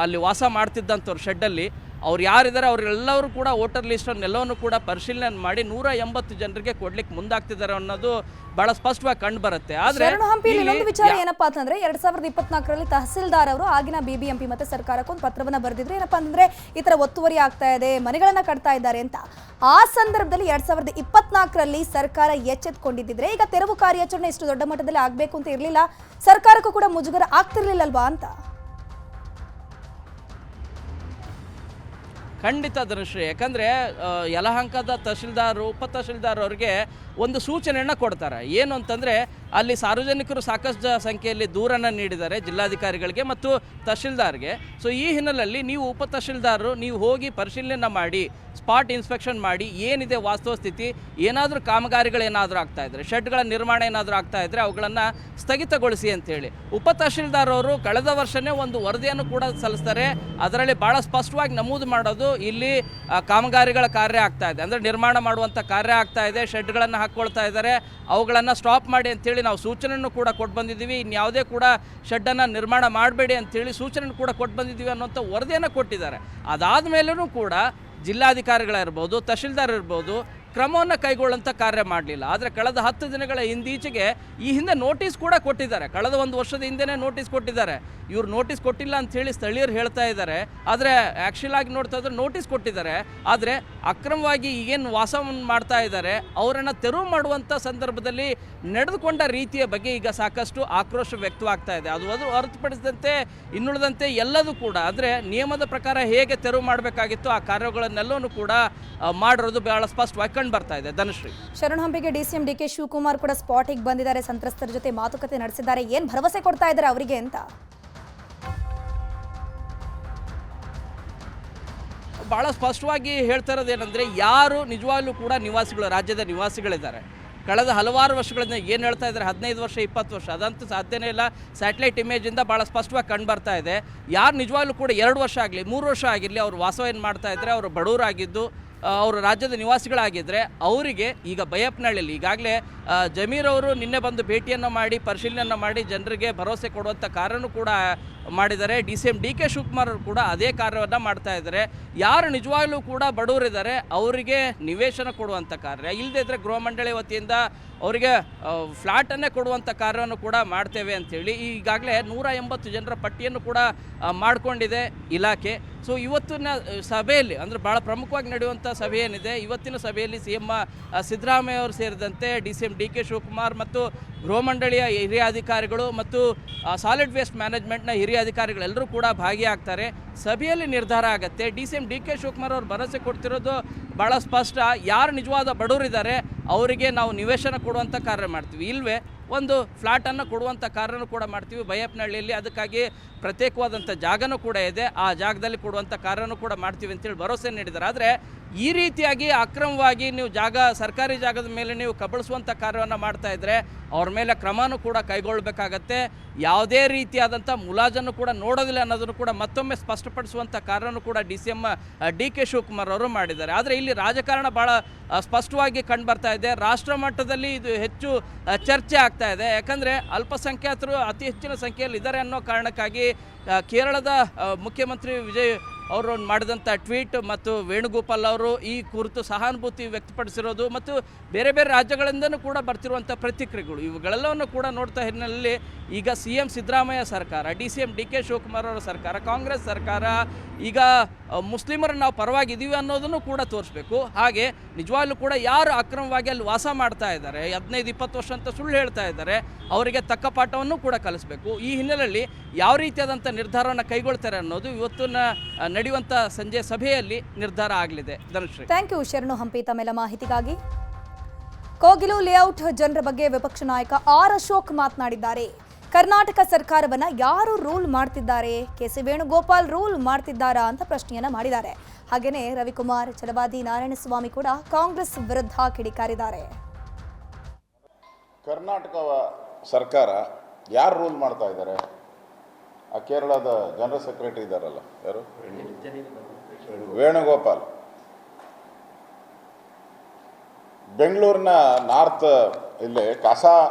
ಅಲ್ಲಿ ವಾಸ ಮಾಡ್ತಿದ್ದಂಥವ್ರು ಶೆಡ್ಡಲ್ಲಿ ಅವ್ರು ಯಾರಿದ್ದಾರೆ ಅವರೆಲ್ಲರೂ ಕೂಡ ವೋಟರ್ ಲಿಸ್ಟನ್ನೆಲ್ಲವನ್ನೂ ಕೂಡ ಪರಿಶೀಲನೆ ಮಾಡಿ 180 ಜನರಿಗೆ ಕೊಡ್ಲಿಕ್ಕೆ ಮುಂದಾಗ್ತಿದ್ದಾರೆ ಅನ್ನೋದು ಬಹಳ ಸ್ಪಷ್ಟವಾಗಿ ಕಂಡು ಬರುತ್ತೆ. ಆದರೆ ಇನ್ನೊಂದು ವಿಚಾರ ಏನಪ್ಪಾ ಅಂತಂದ್ರೆ 2024ರಲ್ಲಿ ತಹಸೀಲ್ದಾರ್ ಅವರು ಆಗಿನ BBMP ಮತ್ತೆ ಸರ್ಕಾರಕ್ಕೆ ಒಂದು ಪತ್ರವನ್ನ ಬರೆದಿದ್ರು. ಏನಪ್ಪಾ ಅಂತಂದ್ರೆ ಈ ತರ ಒತ್ತುವರಿ ಆಗ್ತಾ ಇದೆ, ಮನೆಗಳನ್ನ ಕಟ್ತಾ ಇದ್ದಾರೆ ಅಂತ. ಆ ಸಂದರ್ಭದಲ್ಲಿ 2024ರಲ್ಲಿ ಸರ್ಕಾರ ಎಚ್ಚೆತ್ಕೊಂಡಿದ್ದಿದ್ರೆ ಈಗ ತೆರವು ಕಾರ್ಯಾಚರಣೆ ಇಷ್ಟು ದೊಡ್ಡ ಮಟ್ಟದಲ್ಲಿ ಆಗ್ಬೇಕು ಅಂತ ಇರಲಿಲ್ಲ, ಸರ್ಕಾರಕ್ಕೂ ಕೂಡ ಮುಜುಗರ ಆಗ್ತಿರ್ಲಿಲ್ಲಲ್ವಾ ಅಂತ. ಖಂಡಿತ ಧನುಶ್ರೀ, ಯಾಕಂದರೆ ಯಲಹಂಕದ ತಹಶೀಲ್ದಾರ್ ಉಪ ತಹಶೀಲ್ದಾರ್ ಅವರಿಗೆ ಒಂದು ಸೂಚನೆಯನ್ನು ಕೊಡ್ತಾರೆ. ಏನು ಅಂತಂದರೆ ಅಲ್ಲಿ ಸಾರ್ವಜನಿಕರು ಸಾಕಷ್ಟು ಸಂಖ್ಯೆಯಲ್ಲಿ ದೂರನ್ನು ನೀಡಿದ್ದಾರೆ ಜಿಲ್ಲಾಧಿಕಾರಿಗಳಿಗೆ ಮತ್ತು ತಹಶೀಲ್ದಾರ್ಗೆ. ಸೊ ಈ ಹಿನ್ನೆಲೆಯಲ್ಲಿ ನೀವು ಉಪ ತಹಶೀಲ್ದಾರರು ನೀವು ಹೋಗಿ ಪರಿಶೀಲನೆ ಮಾಡಿ, ಸ್ಪಾಟ್ ಇನ್ಸ್ಪೆಕ್ಷನ್ ಮಾಡಿ, ಏನಿದೆ ವಾಸ್ತವ ಸ್ಥಿತಿ, ಏನಾದರೂ ಕಾಮಗಾರಿಗಳೇನಾದರೂ ಆಗ್ತಾಯಿದ್ರೆ, ಶೆಡ್ಗಳ ನಿರ್ಮಾಣ ಏನಾದರೂ ಆಗ್ತಾಯಿದ್ರೆ ಅವುಗಳನ್ನು ಸ್ಥಗಿತಗೊಳಿಸಿ ಅಂತೇಳಿ ಉಪ ತಹಶೀಲ್ದಾರ್ ಅವರು ಕಳೆದ ವರ್ಷವೇ ಒಂದು ವರದಿಯನ್ನು ಕೂಡ ಸಲ್ಲಿಸ್ತಾರೆ. ಅದರಲ್ಲಿ ಭಾಳ ಸ್ಪಷ್ಟವಾಗಿ ನಮೂದು ಮಾಡೋದು ಇಲ್ಲಿ ಕಾಮಗಾರಿಗಳ ಕಾರ್ಯ ಆಗ್ತಾ ಇದೆ, ಅಂದರೆ ನಿರ್ಮಾಣ ಮಾಡುವಂಥ ಕಾರ್ಯ ಆಗ್ತಾ ಇದೆ, ಶೆಡ್ಗಳನ್ನು ಹಾಕ್ಕೊಳ್ತಾ ಇದ್ದಾರೆ, ಅವುಗಳನ್ನು ಸ್ಟಾಪ್ ಮಾಡಿ ಅಂತೇಳಿ ನಾವು ಸೂಚನೆಯನ್ನು ಕೂಡ ಕೊಟ್ಟು ಬಂದಿದ್ದೀವಿ. ಇನ್ಯಾವುದೇ ಕೂಡ ಶೆಡ್ಡನ್ನು ನಿರ್ಮಾಣ ಮಾಡಬೇಡಿ ಅಂತೇಳಿ ಸೂಚನೆ ಕೂಡ ಕೊಟ್ಟು ಬಂದಿದ್ದೀವಿ ಅನ್ನೋಂಥ ವರದಿಯನ್ನು ಕೊಟ್ಟಿದ್ದಾರೆ. ಅದಾದ ಮೇಲೂ ಕೂಡ ಜಿಲ್ಲಾಧಿಕಾರಿಗಳಿರ್ಬೋದು, ತಹಶೀಲ್ದಾರ್ ಇರ್ಬೋದು ಕ್ರಮವನ್ನು ಕೈಗೊಳ್ಳುವಂಥ ಕಾರ್ಯ ಮಾಡಲಿಲ್ಲ. ಆದರೆ ಕಳೆದ 10 ದಿನಗಳ ಹಿಂದೀಚೆಗೆ ಈ ಹಿಂದೆ ನೋಟಿಸ್ ಕೂಡ ಕೊಟ್ಟಿದ್ದಾರೆ. ಕಳೆದ 1 ವರ್ಷದ ಹಿಂದೆನೇ ನೋಟಿಸ್ ಕೊಟ್ಟಿದ್ದಾರೆ. ಇವ್ರು ನೋಟಿಸ್ ಕೊಟ್ಟಿಲ್ಲ ಅಂಥೇಳಿ ಸ್ಥಳೀಯರು ಹೇಳ್ತಾ ಇದ್ದಾರೆ. ಆದರೆ ಆ್ಯಕ್ಚುಲ್ ಆಗಿ ನೋಡ್ತಾ ಇದ್ರೆ ನೋಟಿಸ್ ಕೊಟ್ಟಿದ್ದಾರೆ. ಆದರೆ ಅಕ್ರಮವಾಗಿ ಈಗೇನು ವಾಸವನ್ನು ಮಾಡ್ತಾ ಇದ್ದಾರೆ ಅವರನ್ನು ತೆರವು ಮಾಡುವಂಥ ಸಂದರ್ಭದಲ್ಲಿ ನಡೆದುಕೊಂಡ ರೀತಿಯ ಬಗ್ಗೆ ಈಗ ಸಾಕಷ್ಟು ಆಕ್ರೋಶ ವ್ಯಕ್ತವಾಗ್ತಾ ಇದೆ. ಅದು ಹೊರತುಪಡಿಸಿದಂತೆ ಇನ್ನುಳಿದಂತೆ ಎಲ್ಲದೂ ಕೂಡ ಅಂದರೆ ನಿಯಮದ ಪ್ರಕಾರ ಹೇಗೆ ತೆರವು ಮಾಡಬೇಕಾಗಿತ್ತು ಆ ಕಾರ್ಯಗಳನ್ನೆಲ್ಲವೂ ಕೂಡ ಮಾಡಿರೋದು ಬಹಳ ಸ್ಪಷ್ಟವಾಗಿ ಕಂಡು ಬರ್ತಾ ಇದೆ. ಧನುಶ್ರೀ, ಶರಣಹಂಪಿಗೆ DCM DK ಶಿವಕುಮಾರ್ ಕೂಡ ಸ್ಪಾಟಿಗೆ ಬಂದಿದ್ದಾರೆ, ಸಂತ್ರಸ್ತರ ಜೊತೆ ಮಾತುಕತೆ ನಡೆಸಿದ್ದಾರೆ. ಏನು ಭರವಸೆ ಕೊಡ್ತಾ ಇದ್ದಾರೆ ಅವರಿಗೆ ಅಂತ? ಭಾಳ ಸ್ಪಷ್ಟವಾಗಿ ಹೇಳ್ತಾ ಇರೋದೇನೆಂದರೆ, ಯಾರು ನಿಜವಾಗ್ಲೂ ಕೂಡ ನಿವಾಸಿಗಳು, ರಾಜ್ಯದ ನಿವಾಸಿಗಳಿದ್ದಾರೆ, ಕಳೆದ ಹಲವಾರು ವರ್ಷಗಳಿಂದ ಏನು ಹೇಳ್ತಾ ಇದ್ದಾರೆ, 15 ವರ್ಷ 20 ವರ್ಷ, ಅದಂತೂ ಸಾಧ್ಯನೇ ಇಲ್ಲ. ಸ್ಯಾಟಲೈಟ್ ಇಮೇಜಿಂದ ಭಾಳ ಸ್ಪಷ್ಟವಾಗಿ ಕಂಡು ಬರ್ತಾ ಇದೆ. ಯಾರು ನಿಜವಾಗ್ಲೂ ಕೂಡ 2 ವರ್ಷ ಆಗಲಿ 3 ವರ್ಷ ಆಗಿರಲಿ ಅವ್ರು ವಾಸವೇನು ಮಾಡ್ತಾ ಇದ್ದಾರೆ, ಅವರು ಬಡವರಾಗಿದ್ದು ಅವರು ರಾಜ್ಯದ ನಿವಾಸಿಗಳಾಗಿದ್ದರೆ ಅವರಿಗೆ ಈಗ ಬೈಯಪ್ಪನಹಳ್ಳಿಯಲ್ಲಿ ಈಗಾಗಲೇ ಜಮೀರ್ ಅವರು ನಿನ್ನೆ ಬಂದು ಭೇಟಿಯನ್ನು ಮಾಡಿ ಪರಿಶೀಲನೆಯನ್ನು ಮಾಡಿ ಜನರಿಗೆ ಭರವಸೆ ಕೊಡುವಂಥ ಕಾರ್ಯನೂ ಕೂಡ ಮಾಡಿದ್ದಾರೆ. DCM DK ಶಿವಕುಮಾರ್ ಅವರು ಕೂಡ ಅದೇ ಕಾರ್ಯವನ್ನು ಮಾಡ್ತಾ ಇದ್ದಾರೆ. ಯಾರು ನಿಜವಾಗ್ಲೂ ಕೂಡ ಬಡವರಿದ್ದಾರೆ ಅವರಿಗೆ ನಿವೇಶನ ಕೊಡುವಂಥ ಕಾರ್ಯ, ಇಲ್ಲದೇ ಇದ್ದರೆ ಗೃಹ ಮಂಡಳಿ ವತಿಯಿಂದ ಅವರಿಗೆ ಫ್ಲ್ಯಾಟನ್ನೇ ಕೊಡುವಂಥ ಕಾರ್ಯವನ್ನು ಕೂಡ ಮಾಡ್ತೇವೆ ಅಂಥೇಳಿ ಈಗಾಗಲೇ 180 ಜನರ ಪಟ್ಟಿಯನ್ನು ಕೂಡ ಮಾಡಿಕೊಂಡಿದೆ ಇಲಾಖೆ. ಸೊ ಇವತ್ತಿನ ಸಭೆಯಲ್ಲಿ ಅಂದರೆ ಭಾಳ ಪ್ರಮುಖವಾಗಿ ನಡೆಯುವಂಥ ಸಭೆ ಏನಿದೆ, ಇವತ್ತಿನ ಸಭೆಯಲ್ಲಿ CM ಸಿದ್ದರಾಮಯ್ಯ ಅವರು ಸೇರಿದಂತೆ DCM DK ಶಿವಕುಮಾರ್ ಮತ್ತು ಗೃಹ ಮಂಡಳಿಯ ಹಿರಿಯ ಅಧಿಕಾರಿಗಳು ಮತ್ತು ಸಾಲಿಡ್ ವೇಸ್ಟ್ ಮ್ಯಾನೇಜ್ಮೆಂಟ್ನ ಹಿರಿಯ ಅಧಿಕಾರಿಗಳೆಲ್ಲರೂ ಕೂಡ ಭಾಗಿಯಾಗ್ತಾರೆ. ಸಭೆಯಲ್ಲಿ ನಿರ್ಧಾರ ಆಗುತ್ತೆ. DCM DK ಶಿವಕುಮಾರ್ ಅವರು ಭರವಸೆ ಕೊಡ್ತಿರೋದು ಭಾಳ ಸ್ಪಷ್ಟ. ಯಾರು ನಿಜವಾದ ಬಡವರಿದ್ದಾರೆ ಅವರಿಗೆ ನಾವು ನಿವೇಶನ ಕೊಡುವಂಥ ಕಾರ್ಯ ಮಾಡ್ತೀವಿ, ಇಲ್ವೇ ಒಂದು ಫ್ಲ್ಯಾಟನ್ನು ಕೊಡುವಂಥ ಕಾರ್ಯನೂ ಕೂಡ ಮಾಡ್ತೀವಿ ಬೈಯಪ್ಪನಹಳ್ಳಿಯಲ್ಲಿ. ಅದಕ್ಕಾಗಿ ಪ್ರತ್ಯೇಕವಾದಂಥ ಜಾಗನೂ ಕೂಡ ಇದೆ, ಆ ಜಾಗದಲ್ಲಿ ಕೊಡುವಂಥ ಕಾರ್ಯನೂ ಕೂಡ ಮಾಡ್ತೀವಿ ಅಂತೇಳಿ ಭರವಸೆ ನೀಡಿದ್ದಾರೆ. ಆದರೆ ಈ ರೀತಿಯಾಗಿ ಅಕ್ರಮವಾಗಿ ನೀವು ಸರ್ಕಾರಿ ಜಾಗದ ಮೇಲೆ ನೀವು ಕಬಳಿಸುವಂಥ ಕಾರ್ಯವನ್ನು ಮಾಡ್ತಾ ಇದ್ದರೆ ಅವ್ರ ಮೇಲೆ ಕ್ರಮನೂ ಕೂಡ ಕೈಗೊಳ್ಳಬೇಕಾಗತ್ತೆ. ಯಾವುದೇ ರೀತಿಯಾದಂಥ ಮುಲಾಜನ್ನು ಕೂಡ ನೋಡೋದಿಲ್ಲ ಅನ್ನೋದನ್ನು ಕೂಡ ಮತ್ತೊಮ್ಮೆ ಸ್ಪಷ್ಟಪಡಿಸುವಂಥ ಕಾರ್ಯನೂ ಕೂಡ DCM DK ಶಿವಕುಮಾರ್ ಅವರು ಮಾಡಿದ್ದಾರೆ. ಆದರೆ ಇಲ್ಲಿ ರಾಜಕಾರಣ ಭಾಳ ಸ್ಪಷ್ಟವಾಗಿ ಕಂಡು ಬರ್ತಾ ಇದೆ. ರಾಷ್ಟ್ರ ಮಟ್ಟದಲ್ಲಿ ಇದು ಹೆಚ್ಚು ಚರ್ಚೆ ಆಗ್ತಾ ಇದೆ. ಯಾಕಂದರೆ ಅಲ್ಪಸಂಖ್ಯಾತರು ಅತಿ ಹೆಚ್ಚಿನ ಸಂಖ್ಯೆಯಲ್ಲಿ ಇದ್ದಾರೆ ಅನ್ನೋ ಕಾರಣಕ್ಕಾಗಿ ಕೇರಳದ ಮುಖ್ಯಮಂತ್ರಿ ವಿಜಯ್ ಅವರು ಮಾಡಿದಂಥ ಟ್ವೀಟ್ ಮತ್ತು ವೇಣುಗೋಪಾಲ್ ಅವರು ಈ ಕುರಿತು ಸಹಾನುಭೂತಿ ವ್ಯಕ್ತಪಡಿಸಿರೋದು ಮತ್ತು ಬೇರೆ ಬೇರೆ ರಾಜ್ಯಗಳಿಂದನೂ ಕೂಡ ಬರ್ತಿರುವಂಥ ಪ್ರತಿಕ್ರಿಯೆಗಳು ಇವುಗಳೆಲ್ಲವನ್ನು ಕೂಡ ನೋಡ್ತಾ ಹಿನ್ನೆಲೆಯಲ್ಲಿ ಈಗ CM ಸಿದ್ದರಾಮಯ್ಯ ಸರ್ಕಾರ, DCM DK ಶಿವಕುಮಾರ್ ಅವರ ಸರ್ಕಾರ, ಕಾಂಗ್ರೆಸ್ ಸರ್ಕಾರ ಈಗ ಮುಸ್ಲಿಮರು ನಾವು ಪರವಾಗಿದ್ದೀವಿ ಅನ್ನೋದನ್ನು ಕೂಡ ತೋರಿಸ್ಬೇಕು. ಹಾಗೆ ನಿಜವಾಗ್ಲೂ ಕೂಡ ಯಾರು ಅಕ್ರಮವಾಗಿ ಅಲ್ಲಿ ವಾಸ ಮಾಡ್ತಾ ಇದ್ದಾರೆ, 15-20 ವರ್ಷ ಅಂತ ಸುಳ್ಳು ಹೇಳ್ತಾ ಇದ್ದಾರೆ, ಅವರಿಗೆ ತಕ್ಕ ಪಾಠವನ್ನು ಕೂಡ ಕಲಿಸಬೇಕು. ಈ ಹಿನ್ನೆಲೆಯಲ್ಲಿ ಯಾವ ರೀತಿಯಾದಂಥ ನಿರ್ಧಾರವನ್ನು ಕೈಗೊಳ್ತಾರೆ ಅನ್ನೋದು ಇವತ್ತಿನ ನಡೆಯುವಂಥ ಸಂಜೆ ಸಭೆಯಲ್ಲಿ ನಿರ್ಧಾರ ಆಗಲಿದೆ. ಧನಶ್ರೀ, ಥ್ಯಾಂಕ್ ಯು ಶರಣು ಹಂಪಿ ತಮ್ಮೆಲ್ಲ ಮಾಹಿತಿಗಾಗಿ. ಕೋಗಿಲು ಲೇಔಟ್ ಜನರ ಬಗ್ಗೆ ವಿಪಕ್ಷ ನಾಯಕ ಆರ್ ಅಶೋಕ್ ಮಾತನಾಡಿದ್ದಾರೆ. ಕರ್ನಾಟಕ ಸರ್ಕಾರವನ್ನ ಯಾರು ರೂಲ್ ಮಾಡ್ತಿದ್ದಾರೆ, KC ವೇಣುಗೋಪಾಲ್ ರೂಲ್ ಮಾಡ್ತಿದ್ದಾರಾ ಅಂತ ಪ್ರಶ್ನೆಯನ್ನ ಮಾಡಿದ್ದಾರೆ. ಹಾಗೇನೆ ರವಿಕುಮಾರ್, ಛಲವಾದಿ ನಾರಾಯಣಸ್ವಾಮಿ ಕೂಡ ಕಾಂಗ್ರೆಸ್ ವಿರುದ್ಧ ಕಿಡಿಕಾರಿದ್ದಾರೆ. ಕರ್ನಾಟಕ ಸರ್ಕಾರ ಯಾರು ರೂಲ್ ಮಾಡ್ತಾ ಇದ್ದಾರೆ? ಆ ಕೇರಳದ ಜನರಲ್ ಸೆಕ್ರೆಟರಿ ಇದ್ದಾರಲ್ಲ, ಯಾರು? ವೇಣುಗೋಪಾಲ್. ಬೆಂಗಳೂರಿನ ನಾರ್ತ್ ಇಲ್ಲೇ ಕಸ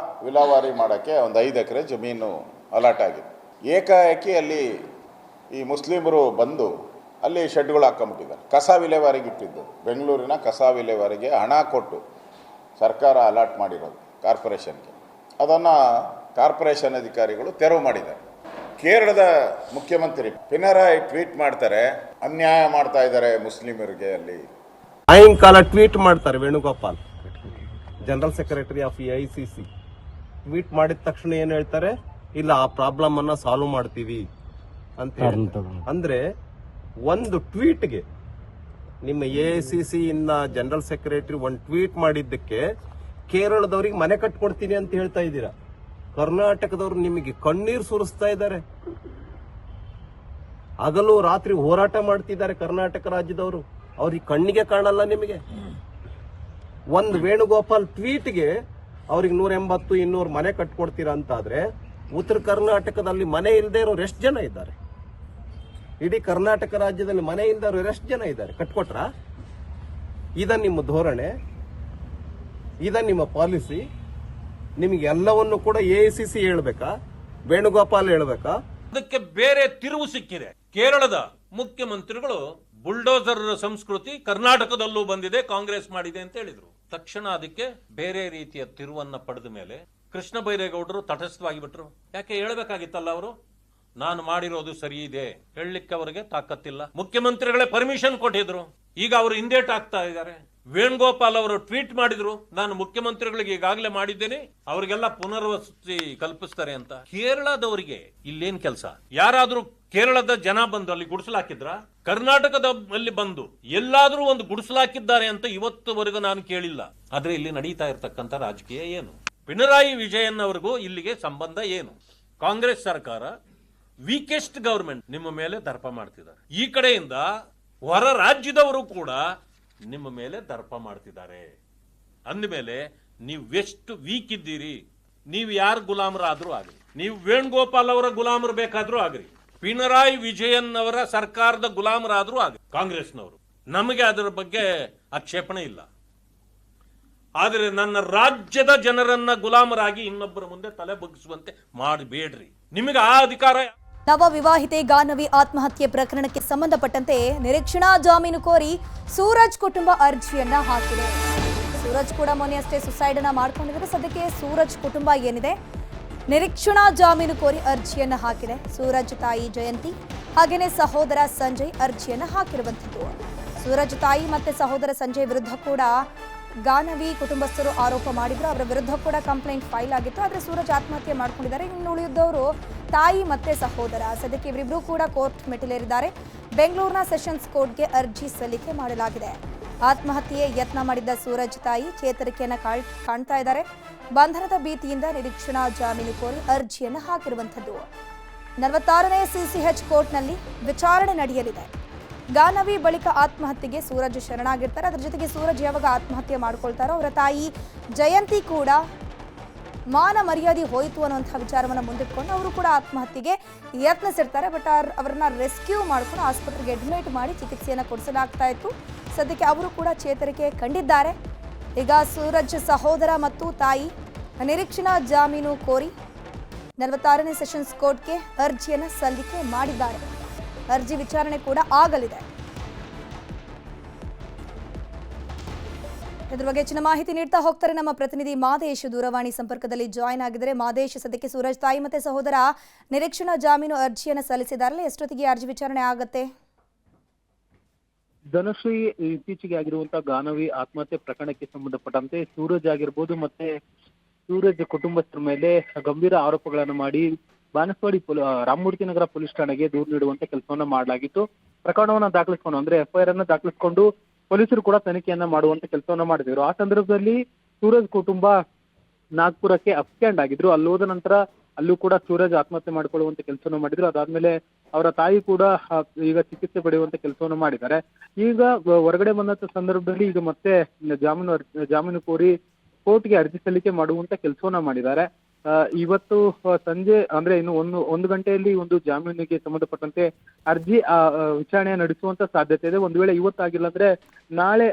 ವಿಲೇವಾರಿ ಮಾಡೋಕ್ಕೆ ಒಂದು 5 ಎಕರೆ ಜಮೀನು ಅಲಾಟ್ ಆಗಿದೆ. ಏಕಾಏಕಿ ಅಲ್ಲಿ ಈ ಮುಸ್ಲಿಮರು ಬಂದು ಅಲ್ಲಿ ಶೆಡ್ಗಳು ಹಾಕೊಂಬಿಟ್ಟಿದ್ದಾರೆ. ಕಸ ವಿಲೇವಾರಿಗೆ ಇಟ್ಟಿದ್ದು, ಬೆಂಗಳೂರಿನ ಕಸ ವಿಲೇವಾರಿಗೆ ಹಣ ಕೊಟ್ಟು ಸರ್ಕಾರ ಅಲಾಟ್ ಮಾಡಿರೋದು ಕಾರ್ಪೊರೇಷನ್ಗೆ, ಅದನ್ನು ಕಾರ್ಪೊರೇಷನ್ ಅಧಿಕಾರಿಗಳು ತೆರವು ಮಾಡಿದ್ದಾರೆ. ಕೇರಳದ ಮುಖ್ಯಮಂತ್ರಿ ಪಿನರಾಯಿ ಟ್ವೀಟ್ ಮಾಡ್ತಾರೆ, ಅನ್ಯಾಯ ಮಾಡ್ತಾ ಇದ್ದಾರೆ ಮುಸ್ಲಿಮರಿಗೆ. ಅಲ್ಲಿ ಸಾಯಂಕಾಲ ಟ್ವೀಟ್ ಮಾಡ್ತಾರೆ Venugopal, general secretary of AICC. Tweet ಮಾಡಿದ ತಕ್ಷಣ ಏನ್ ಹೇಳ್ತಾರೆ, ಇಲ್ಲ ಆ ಪ್ರಾಬ್ಲಮ್ ಅನ್ನ ಸಾಲ್ವ್ ಮಾಡ್ತೀವಿ ಅಂತ ಹೇಳ್ತಾರೆ. ಅಂದ್ರೆ ಒಂದು ಟ್ವೀಟ್ಗೆ ನಿಮ್ಮ AICC ಇಂದ ಜನರಲ್ ಸೆಕ್ರೆಟರಿ ಒಂದು ಟ್ವೀಟ್ ಮಾಡಿದ್ದಕ್ಕೆ ಕೇರಳದವ್ರಿಗೆ ಮನೆ ಕಟ್ಕೊಡ್ತೀನಿ ಅಂತ ಹೇಳ್ತಾ ಇದ್ದೀರಾ. ಕರ್ನಾಟಕದವ್ರು ನಿಮಗೆ ಕಣ್ಣೀರು ಸುರಿಸ್ತಾ ಇದ್ದಾರೆ, ಹಗಲು ರಾತ್ರಿ ಹೋರಾಟ ಮಾಡ್ತಿದ್ದಾರೆ ಕರ್ನಾಟಕ ರಾಜ್ಯದವರು. ಅವ್ರಿಗೆ ಕಣ್ಣಿಗೆ ಕಾಣಲ್ಲ ನಿಮಗೆ. ಒಂದು ವೇಣುಗೋಪಾಲ್ ಟ್ವೀಟ್ಗೆ ಅವ್ರಿಗೆ 180-200 ಮನೆ ಕಟ್ಕೊಡ್ತೀರಾ ಅಂತಾದ್ರೆ, ಉತ್ತರ ಕರ್ನಾಟಕದಲ್ಲಿ ಮನೆ ಇಲ್ಲದೆ ಇರೋರು ಎಷ್ಟು ಜನ ಇದ್ದಾರೆ? ಇಡೀ ಕರ್ನಾಟಕ ರಾಜ್ಯದಲ್ಲಿ ಮನೆ ಇಲ್ಲದವರು ಎಷ್ಟು ಜನ ಇದ್ದಾರೆ? ಕಟ್ಕೊಟ್ರ? ಇದ ನಿಮ್ಮ ಧೋರಣೆ, ಇದ ನಿಮ್ಮ ಪಾಲಿಸಿ? ನಿಮಗೆ ಎಲ್ಲವನ್ನು ಕೂಡ AICC ಹೇಳ್ಬೇಕಾ, ವೇಣುಗೋಪಾಲ್ ಹೇಳ್ಬೇಕಾ? ಅದಕ್ಕೆ ಬೇರೆ ತಿರುವು ಸಿಕ್ಕಿದೆ. ಕೇರಳದ ಮುಖ್ಯಮಂತ್ರಿಗಳು ಬುಲ್ಡೋಸರ್ ಸಂಸ್ಕೃತಿ ಕರ್ನಾಟಕದಲ್ಲೂ ಬಂದಿದೆ, ಕಾಂಗ್ರೆಸ್ ಮಾಡಿದೆ ಅಂತ ಹೇಳಿದ್ರು. ತಕ್ಷಣ ಅದಕ್ಕೆ ಬೇರೆ ರೀತಿಯ ತಿರುವನ್ನ ಪಡೆದ ಮೇಲೆ ಕೃಷ್ಣ ಬೈರೇಗೌಡರು ತಟಸ್ಥವಾಗಿ ಬಿಟ್ರು. ಯಾಕೆ ಹೇಳಬೇಕಾಗಿತ್ತಲ್ಲ ಅವರು, ನಾನು ಮಾಡಿರೋದು ಸರಿ ಇದೆ ಹೇಳಲಿಕ್ಕೆ ಅವರಿಗೆ ತಾಕತ್ತಿಲ್ಲ. ಮುಖ್ಯಮಂತ್ರಿಗಳೇ ಪರ್ಮಿಷನ್ ಕೊಟ್ಟಿದ್ರು, ಈಗ ಅವರು ಹಿಂದೇಟ್ ಆಗ್ತಾ ಇದ್ದಾರೆ. ವೇಣುಗೋಪಾಲ್ ಅವರು ಟ್ವೀಟ್ ಮಾಡಿದ್ರು, ನಾನು ಮುಖ್ಯಮಂತ್ರಿಗಳಿಗೆ ಈಗಾಗಲೇ ಮಾಡಿದ್ದೇನೆ, ಅವರಿಗೆಲ್ಲ ಪುನರ್ವಸತಿ ಕಲ್ಪಿಸ್ತಾರೆ ಅಂತ. ಕೇರಳದವರಿಗೆ ಇಲ್ಲೇನ್ ಕೆಲಸ? ಯಾರಾದ್ರೂ ಕೇರಳದ ಜನ ಬಂದು ಅಲ್ಲಿ ಗುಡಿಸಲಾಕಿದ್ರ? ಕರ್ನಾಟಕದಲ್ಲಿ ಬಂದು ಎಲ್ಲಾದ್ರೂ ಒಂದು ಗುಡಿಸಲಾಕಿದ್ದಾರೆ ಅಂತ ಇವತ್ತುವರೆಗೂ ನಾನು ಕೇಳಿಲ್ಲ. ಆದ್ರೆ ಇಲ್ಲಿ ನಡೀತಾ ಇರತಕ್ಕಂತ ರಾಜಕೀಯ ಏನು? ಪಿಣರಾಯಿ ವಿಜಯನ್ ಅವರಿಗೂ ಇಲ್ಲಿಗೆ ಸಂಬಂಧ ಏನು? ಕಾಂಗ್ರೆಸ್ ಸರ್ಕಾರ ವೀಕೆಸ್ಟ್ ಗವರ್ಮೆಂಟ್ ನಿಮ್ಮ ಮೇಲೆ ದರ್ಪ ಮಾಡ್ತಿದ್ದಾರೆ. ಈ ಕಡೆಯಿಂದ ಹೊರ ರಾಜ್ಯದವರು ಕೂಡ ನಿಮ್ಮ ಮೇಲೆ ದರ್ಪ ಮಾಡ್ತಿದ್ದಾರೆ. ಅಂದಮೇಲೆ ನೀವು ಎಷ್ಟು ವೀಕ್ ಇದ್ದೀರಿ, ನೀವು ಯಾರು ಗುಲಾಮರಾದ್ರೂ ಆಗ್ರಿ, ನೀವು ವೇಣುಗೋಪಾಲ್ ಅವರ ಗುಲಾಮರು ಬೇಕಾದ್ರೂ ಆಗ್ರಿ, ಪಿಣರಾಯಿ ವಿಜಯನ್ ಅವರ ಸರ್ಕಾರದ ಗುಲಾಮರಾದ್ರೂ ಆಗ್ರಿ ಕಾಂಗ್ರೆಸ್ನವರು, ನಮಗೆ ಅದರ ಬಗ್ಗೆ ಆಕ್ಷೇಪಣೆ ಇಲ್ಲ. ಆದರೆ ನನ್ನ ರಾಜ್ಯದ ಜನರನ್ನ ಗುಲಾಮರಾಗಿ ಇನ್ನೊಬ್ಬರ ಮುಂದೆ ತಲೆ ಬಗ್ಗಿಸುವಂತೆ ಮಾಡಬೇಡ್ರಿ. ನಿಮಗೆ ಆ ಅಧಿಕಾರ. ನವ ವಿವಾಹಿತೆ ಗಾನವಿ ಆತ್ಮಹತ್ಯೆ ಪ್ರಕರಣಕ್ಕೆ ಸಂಬಂಧಪಟ್ಟಂತೆ ನಿರೀಕ್ಷಣಾ ಜಾಮೀನು ಕೋರಿ ಸೂರಜ್ ಕುಟುಂಬ ಅರ್ಜಿಯನ್ನ ಹಾಕಿದೆ. ಸೂರಜ್ ಕೂಡ ಮೊನ್ನೆಯಷ್ಟೇ ಸುಸೈಡ್ ಅನ್ನ ಮಾಡ್ಕೊಂಡಿದ್ದಾರೆ. ಸದ್ಯಕ್ಕೆ ಸೂರಜ್ ಕುಟುಂಬ ಏನಿದೆ ನಿರೀಕ್ಷಣಾ ಜಾಮೀನು ಕೋರಿ ಅರ್ಜಿಯನ್ನ ಹಾಕಿದೆ. ಸೂರಜ್ ತಾಯಿ ಜಯಂತಿ ಹಾಗೇನೆ ಸಹೋದರ ಸಂಜಯ್ ಅರ್ಜಿಯನ್ನ ಹಾಕಿರುವಂಥದ್ದು. ಸೂರಜ್ ತಾಯಿ ಮತ್ತೆ ಸಹೋದರ ಸಂಜಯ್ ವಿರುದ್ಧ ಕೂಡ ಗಾನವಿ ಕುಟುಂಬಸ್ಥರು ಆರೋಪ ಮಾಡಿದ್ರು. ಅವರ ವಿರುದ್ಧ ಕೂಡ ಕಂಪ್ಲೇಂಟ್ ಫೈಲ್ ಆಗಿತ್ತು. ಆದರೆ ಸೂರಜ್ ಆತ್ಮಹತ್ಯೆ ಮಾಡ್ಕೊಂಡಿದ್ದಾರೆ. ಇನ್ನು ಉಳಿದವರು ತಾಯಿ ಮತ್ತೆ ಸಹೋದರ. ಸದ್ಯಕ್ಕೆ ಇವರಿಬ್ಬರು ಕೂಡ ಕೋರ್ಟ್ ಮೆಟ್ಟಿಲೇರಿದ್ದಾರೆ. ಬೆಂಗಳೂರಿನ ಸೆಷನ್ಸ್ ಕೋರ್ಟ್ಗೆ ಅರ್ಜಿ ಸಲ್ಲಿಕೆ ಮಾಡಲಾಗಿದೆ. ಆತ್ಮಹತ್ಯೆ ಯತ್ನ ಮಾಡಿದ್ದ ಸೂರಜ್ ತಾಯಿ ಚೇತರಿಕೆಯನ್ನ ಕಾಣ್ತಾ ಇದ್ದಾರೆ. ಬಂಧನದ ಭೀತಿಯಿಂದ ನಿರೀಕ್ಷಣಾ ಜಾಮೀನು ಕೋರಿ ಅರ್ಜಿಯನ್ನು ಹಾಕಿರುವಂಥದ್ದು. 46ನೇ ಸಿಸಿಎಚ್ ಕೋರ್ಟ್ನಲ್ಲಿ ವಿಚಾರಣೆ ನಡೆಯಲಿದೆ. ಗಾನವಿ ಬಳಿಕ ಆತ್ಮಹತ್ಯೆಗೆ ಸೂರಜ್ ಶರಣಾಗಿರ್ತಾರೆ. ಅದರ ಜೊತೆಗೆ ಸೂರಜ್ ಯಾವಾಗ ಆತ್ಮಹತ್ಯೆ ಮಾಡ್ಕೊಳ್ತಾರೋ ಅವರ ತಾಯಿ ಜಯಂತಿ ಕೂಡ ಮಾನ ಮರ್ಯಾದೆ ಹೋಯಿತು ಅನ್ನುವಂಥ ವಿಚಾರವನ್ನು ಮುಂದಿಟ್ಕೊಂಡು ಅವರು ಕೂಡ ಆತ್ಮಹತ್ಯೆಗೆ ಯತ್ನಿಸಿರ್ತಾರೆ. ಬಟ್ ಅವರನ್ನ ರೆಸ್ಕ್ಯೂ ಮಾಡ್ಕೊಂಡು ಆಸ್ಪತ್ರೆಗೆ ಅಡ್ಮಿಟ್ ಮಾಡಿ ಚಿಕಿತ್ಸೆಯನ್ನು ಕೊಡಿಸಲಾಗ್ತಾ ಇತ್ತು. ಸದ್ಯಕ್ಕೆ ಅವರು ಕೂಡ ಚೇತರಿಕೆ ಕಂಡಿದ್ದಾರೆ. ಈಗ ಸೂರಜ್ ಸಹೋದರ ಮತ್ತು ತಾಯಿ ನಿರೀಕ್ಷಣಾ ಜಾಮೀನು ಕೋರಿ 46ನೇ ಸೆಷನ್ಸ್ ಕೋರ್ಟ್ಗೆ ಅರ್ಜಿಯನ್ನು ಸಲ್ಲಿಕೆ ಮಾಡಿದ್ದಾರೆ. ಅರ್ಜಿ ವಿಚಾರಣೆ ಕೂಡ ಆಗಲಿದೆ. ಇದ್ರ ಬಗ್ಗೆ ಹೆಚ್ಚಿನ ಮಾಹಿತಿ ನೀಡ್ತಾ ಹೋಗ್ತಾರೆ ನಮ್ಮ ಪ್ರತಿನಿಧಿ ಮಾದೇಶ್ ದೂರವಾಣಿ ಸಂಪರ್ಕದಲ್ಲಿ ಜಾಯಿನ್ ಆಗಿದ್ದಾರೆ. ಮಾದೇಶ್, ಸದ್ಯಕ್ಕೆ ಸೂರಜ್ ತಾಯಿ ಮತ್ತೆ ಸಹೋದರ ನಿರೀಕ್ಷಣಾ ಜಾಮೀನು ಅರ್ಜಿಯನ್ನು ಸಲ್ಲಿಸಿದಾರಲ್ಲ, ಎಷ್ಟೊತ್ತಿಗೆ ಅರ್ಜಿ ವಿಚಾರಣೆ ಆಗತ್ತೆ? ಧನಶ್ರೀ, ಇತ್ತೀಚೆಗೆ ಆಗಿರುವಂತಹ ಗಾನವಿ ಆತ್ಮಹತ್ಯೆ ಪ್ರಕರಣಕ್ಕೆ ಸಂಬಂಧಪಟ್ಟಂತೆ ಸೂರಜ್ ಆಗಿರ್ಬೋದು ಮತ್ತೆ ಸೂರಜ್ ಕುಟುಂಬಸ್ಥರ ಮೇಲೆ ಗಂಭೀರ ಆರೋಪಗಳನ್ನು ಮಾಡಿ ಬಾನಸವಾಡಿ ರಾಮಮೂರ್ತಿ ನಗರ ಪೊಲೀಸ್ ಠಾಣೆಗೆ ದೂರು ನೀಡುವಂತ ಕೆಲಸವನ್ನ ಮಾಡಲಾಗಿತ್ತು. ಪ್ರಕರಣವನ್ನ ದಾಖಲಿಸಿಕೊಂಡು ಅಂದ್ರೆ ಎಫ್ಐಆರ್ ಅನ್ನ ದಾಖಲಿಸಿಕೊಂಡು ಪೊಲೀಸರು ಕೂಡ ತನಿಖೆಯನ್ನ ಮಾಡುವಂತ ಕೆಲಸವನ್ನ ಮಾಡಿದ್ರು. ಆ ಸಂದರ್ಭದಲ್ಲಿ ಸೂರಜ್ ಕುಟುಂಬ ನಾಗ್ಪುರಕ್ಕೆ ಅಪ್ಸ್ಟ್ಯಾಂಡ್ ಆಗಿದ್ರು. ಅಲ್ಲಿ ಹೋದ ನಂತರ ಅಲ್ಲೂ ಕೂಡ ಸೂರಜ್ ಆತ್ಮಹತ್ಯೆ ಮಾಡಿಕೊಳ್ಳುವಂತ ಕೆಲಸವನ್ನು ಮಾಡಿದ್ರು. ಅದಾದ್ಮೇಲೆ ಅವರ ತಾಯಿ ಕೂಡ ಈಗ ಚಿಕಿತ್ಸೆ ಪಡೆಯುವಂತ ಕೆಲಸವನ್ನು ಮಾಡಿದ್ದಾರೆ. ಈಗ ಹೊರಗಡೆ ಬಂದಂತ ಸಂದರ್ಭದಲ್ಲಿ ಈಗ ಮತ್ತೆ ಜಾಮೀನು ಕೋರಿ ಕೋರ್ಟ್ಗೆ ಅರ್ಜಿ ಸಲ್ಲಿಕೆ ಮಾಡುವಂತ ಕೆಲಸವನ್ನ ಮಾಡಿದ್ದಾರೆ. ಇವತ್ತು ಸಂಜೆ ಅಂದ್ರೆ ಇನ್ನು ಒಂದು ಗಂಟೆಯಲ್ಲಿ ಒಂದು ಜಾಮೀನಿಗೆ ಸಂಬಂಧಪಟ್ಟಂತೆ ಅರ್ಜಿ ವಿಚಾರಣೆ ನಡೆಸುವಂತ ಸಾಧ್ಯತೆ ಇದೆ. ಒಂದು ವೇಳೆ ಇವತ್ತಾಗಿಲ್ಲ ಅಂದ್ರೆ ನಾಳೆ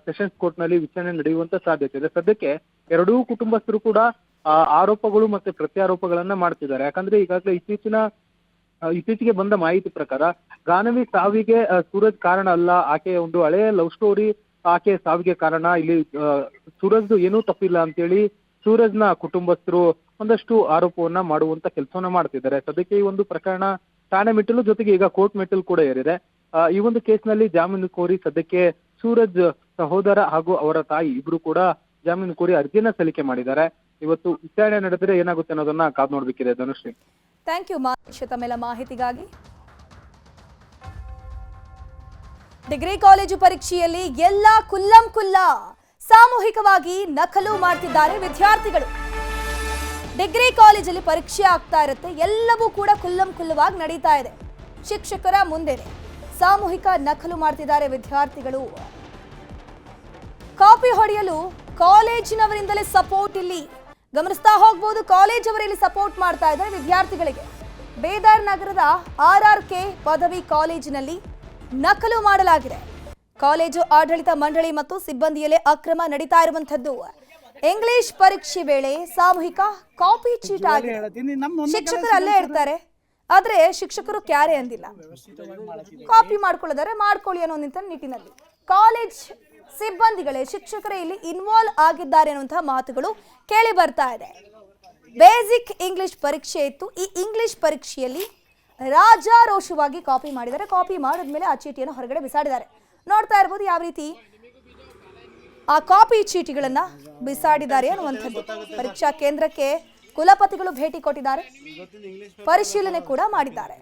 ಸೆಷನ್ಸ್ ಕೋರ್ಟ್ ನಲ್ಲಿ ವಿಚಾರಣೆ ನಡೆಯುವಂತ ಸಾಧ್ಯತೆ ಇದೆ. ಸದ್ಯಕ್ಕೆ ಎರಡೂ ಕುಟುಂಬಸ್ಥರು ಕೂಡ ಆರೋಪಗಳು ಮತ್ತೆ ಪ್ರತ್ಯಾರೋಪಗಳನ್ನ ಮಾಡ್ತಿದ್ದಾರೆ. ಯಾಕಂದ್ರೆ ಈಗಾಗಲೇ ಇತ್ತೀಚೆಗೆ ಬಂದ ಮಾಹಿತಿ ಪ್ರಕಾರ ಗಾನವಿ ಸಾವಿಗೆ ಸೂರಜ್ ಕಾರಣ ಅಲ್ಲ, ಆಕೆಯ ಒಂದು ಹಳೆಯ ಲವ್ ಸ್ಟೋರಿ ಆಕೆ ಸಾವಿಗೆ ಕಾರಣ, ಇಲ್ಲಿ ಸೂರಜ್ದು ಏನೂ ತಪ್ಪಿಲ್ಲ ಅಂತೇಳಿ ಸೂರಜ್ನ ಕುಟುಂಬಸ್ಥರು ಒಂದಷ್ಟು ಆರೋಪವನ್ನ ಮಾಡುವಂತ ಕೆಲಸವನ್ನ ಮಾಡ್ತಿದ್ದಾರೆ. ಸದ್ಯಕ್ಕೆ ಈ ಒಂದು ಪ್ರಕರಣ ಠಾಣೆ ಮೆಟ್ಟಿಲು ಜೊತೆಗೆ ಈಗ ಕೋರ್ಟ್ ಮೆಟ್ಟಿಲು ಕೂಡ ಏರಿದೆ. ಈ ಒಂದು ಕೇಸ್ನಲ್ಲಿ ಜಾಮೀನು ಕೋರಿ ಸದ್ಯಕ್ಕೆ ಸೂರಜ್ ಸಹೋದರ ಹಾಗೂ ಅವರ ತಾಯಿ ಇಬ್ರು ಕೂಡ ಜಾಮೀನು ಕೋರಿ ಅರ್ಜಿಯನ್ನ ಸಲ್ಲಿಕೆ ಮಾಡಿದ್ದಾರೆ. ಇವತ್ತು ವಿಚಾರಣೆ ನಡೆದರೆ ಏನಾಗುತ್ತೆ ಅನ್ನೋದನ್ನ ಕಾದು ನೋಡ್ಬೇಕಿದೆ. ಧನುಶ್ರೀ, ಥ್ಯಾಂಕ್ ಯು ಮಾದೇಶ್ ತಮ್ಮೆಲ್ಲ ಮಾಹಿತಿಗಾಗಿ. ಡಿಗ್ರಿ ಕಾಲೇಜು ಪರೀಕ್ಷೆಯಲ್ಲಿ ಎಲ್ಲ ಕುಲ್ಲಂ ಸಾಮೂಹಿಕವಾಗಿ ನಕಲು ಮಾಡ್ತಿದ್ದಾರೆ ವಿದ್ಯಾರ್ಥಿಗಳು. ಡಿಗ್ರಿ ಕಾಲೇಜಲ್ಲಿ ಪರೀಕ್ಷೆ ಆಗ್ತಾ ಇರುತ್ತೆ, ಎಲ್ಲವೂ ಕೂಡ ಕುಲ್ಲವಾಗಿ ನಡೀತಾ ಇದೆ. ಶಿಕ್ಷಕರ ಮುಂದೆನೆ ಸಾಮೂಹಿಕ ನಕಲು ಮಾಡ್ತಿದ್ದಾರೆ ವಿದ್ಯಾರ್ಥಿಗಳು. ಕಾಪಿ ಹೊಡೆಯಲು ಕಾಲೇಜಿನವರಿಂದಲೇ ಸಪೋರ್ಟ್ ಇಲ್ಲಿ ಗಮನಿಸ್ತಾ ಹೋಗ್ಬೋದು. ಕಾಲೇಜ್ ಅವರಲ್ಲಿ ಸಪೋರ್ಟ್ ಮಾಡ್ತಾ ಇದ್ದಾರೆ ವಿದ್ಯಾರ್ಥಿಗಳಿಗೆ. ಬೇದಾರ್ ನಗರದ RRK ಪದವಿ ಕಾಲೇಜಿನಲ್ಲಿ ನಕಲು ಮಾಡಲಾಗಿದೆ. ಕಾಲೇಜು ಆಡಳಿತ ಮಂಡಳಿ ಮತ್ತು ಸಿಬ್ಬಂದಿಯಲ್ಲೇ ಅಕ್ರಮ ನಡೀತಾ ಇರುವಂತದ್ದು. ಇಂಗ್ಲಿಷ್ ಪರೀಕ್ಷೆ ವೇಳೆ ಸಾಮೂಹಿಕ ಕಾಪಿ ಚೀಟ್ ಆಗಿದೆ. ಶಿಕ್ಷಕರು ಅಲ್ಲೇ ಇರ್ತಾರೆ, ಆದ್ರೆ ಶಿಕ್ಷಕರು ಕ್ಯಾರೆ ಅಂದಿಲ್ಲ. ಕಾಪಿ ಮಾಡ್ಕೊಳ್ಳಿ ಅನ್ನೋ ನಿಟ್ಟಿನಲ್ಲಿ ಕಾಲೇಜ್ ಸಿಬ್ಬಂದಿಗಳೇ ಶಿಕ್ಷಕರೇ ಇಲ್ಲಿ ಇನ್ವಾಲ್ವ್ ಆಗಿದ್ದಾರೆ ಅನ್ನುವಂತಹ ಮಾತುಗಳು ಕೇಳಿ ಬರ್ತಾ ಇದೆ. ಬೇಸಿಕ್ ಇಂಗ್ಲಿಷ್ ಪರೀಕ್ಷೆ ಇತ್ತು. ಈ ಇಂಗ್ಲಿಷ್ ಪರೀಕ್ಷೆಯಲ್ಲಿ ರಾಜಾರೋಷವಾಗಿ ಕಾಪಿ ಮಾಡಿದ್ದಾರೆ. ಕಾಪಿ ಮಾಡಿದ್ಮೇಲೆ ಆ ಚೀಟಿಯನ್ನು ಹೊರಗಡೆ ಬಿಸಾಡಿದ್ದಾರೆ. ನೋಡ್ತಾ ಇರ್ಬೋದು ಯಾವ ರೀತಿ ಆ ಕಾಪಿ ಚೀಟಿಗಳನ್ನ ಬಿಸಾಡಿದ್ದಾರೆ ಅನ್ನುವಂಥದ್ದು. ಪರೀಕ್ಷಾ ಕೇಂದ್ರಕ್ಕೆ ಕುಲಪತಿಗಳು ಭೇಟಿ ಕೊಟ್ಟಿದ್ದಾರೆ, ಪರಿಶೀಲನೆ ಕೂಡ ಮಾಡಿದ್ದಾರೆ.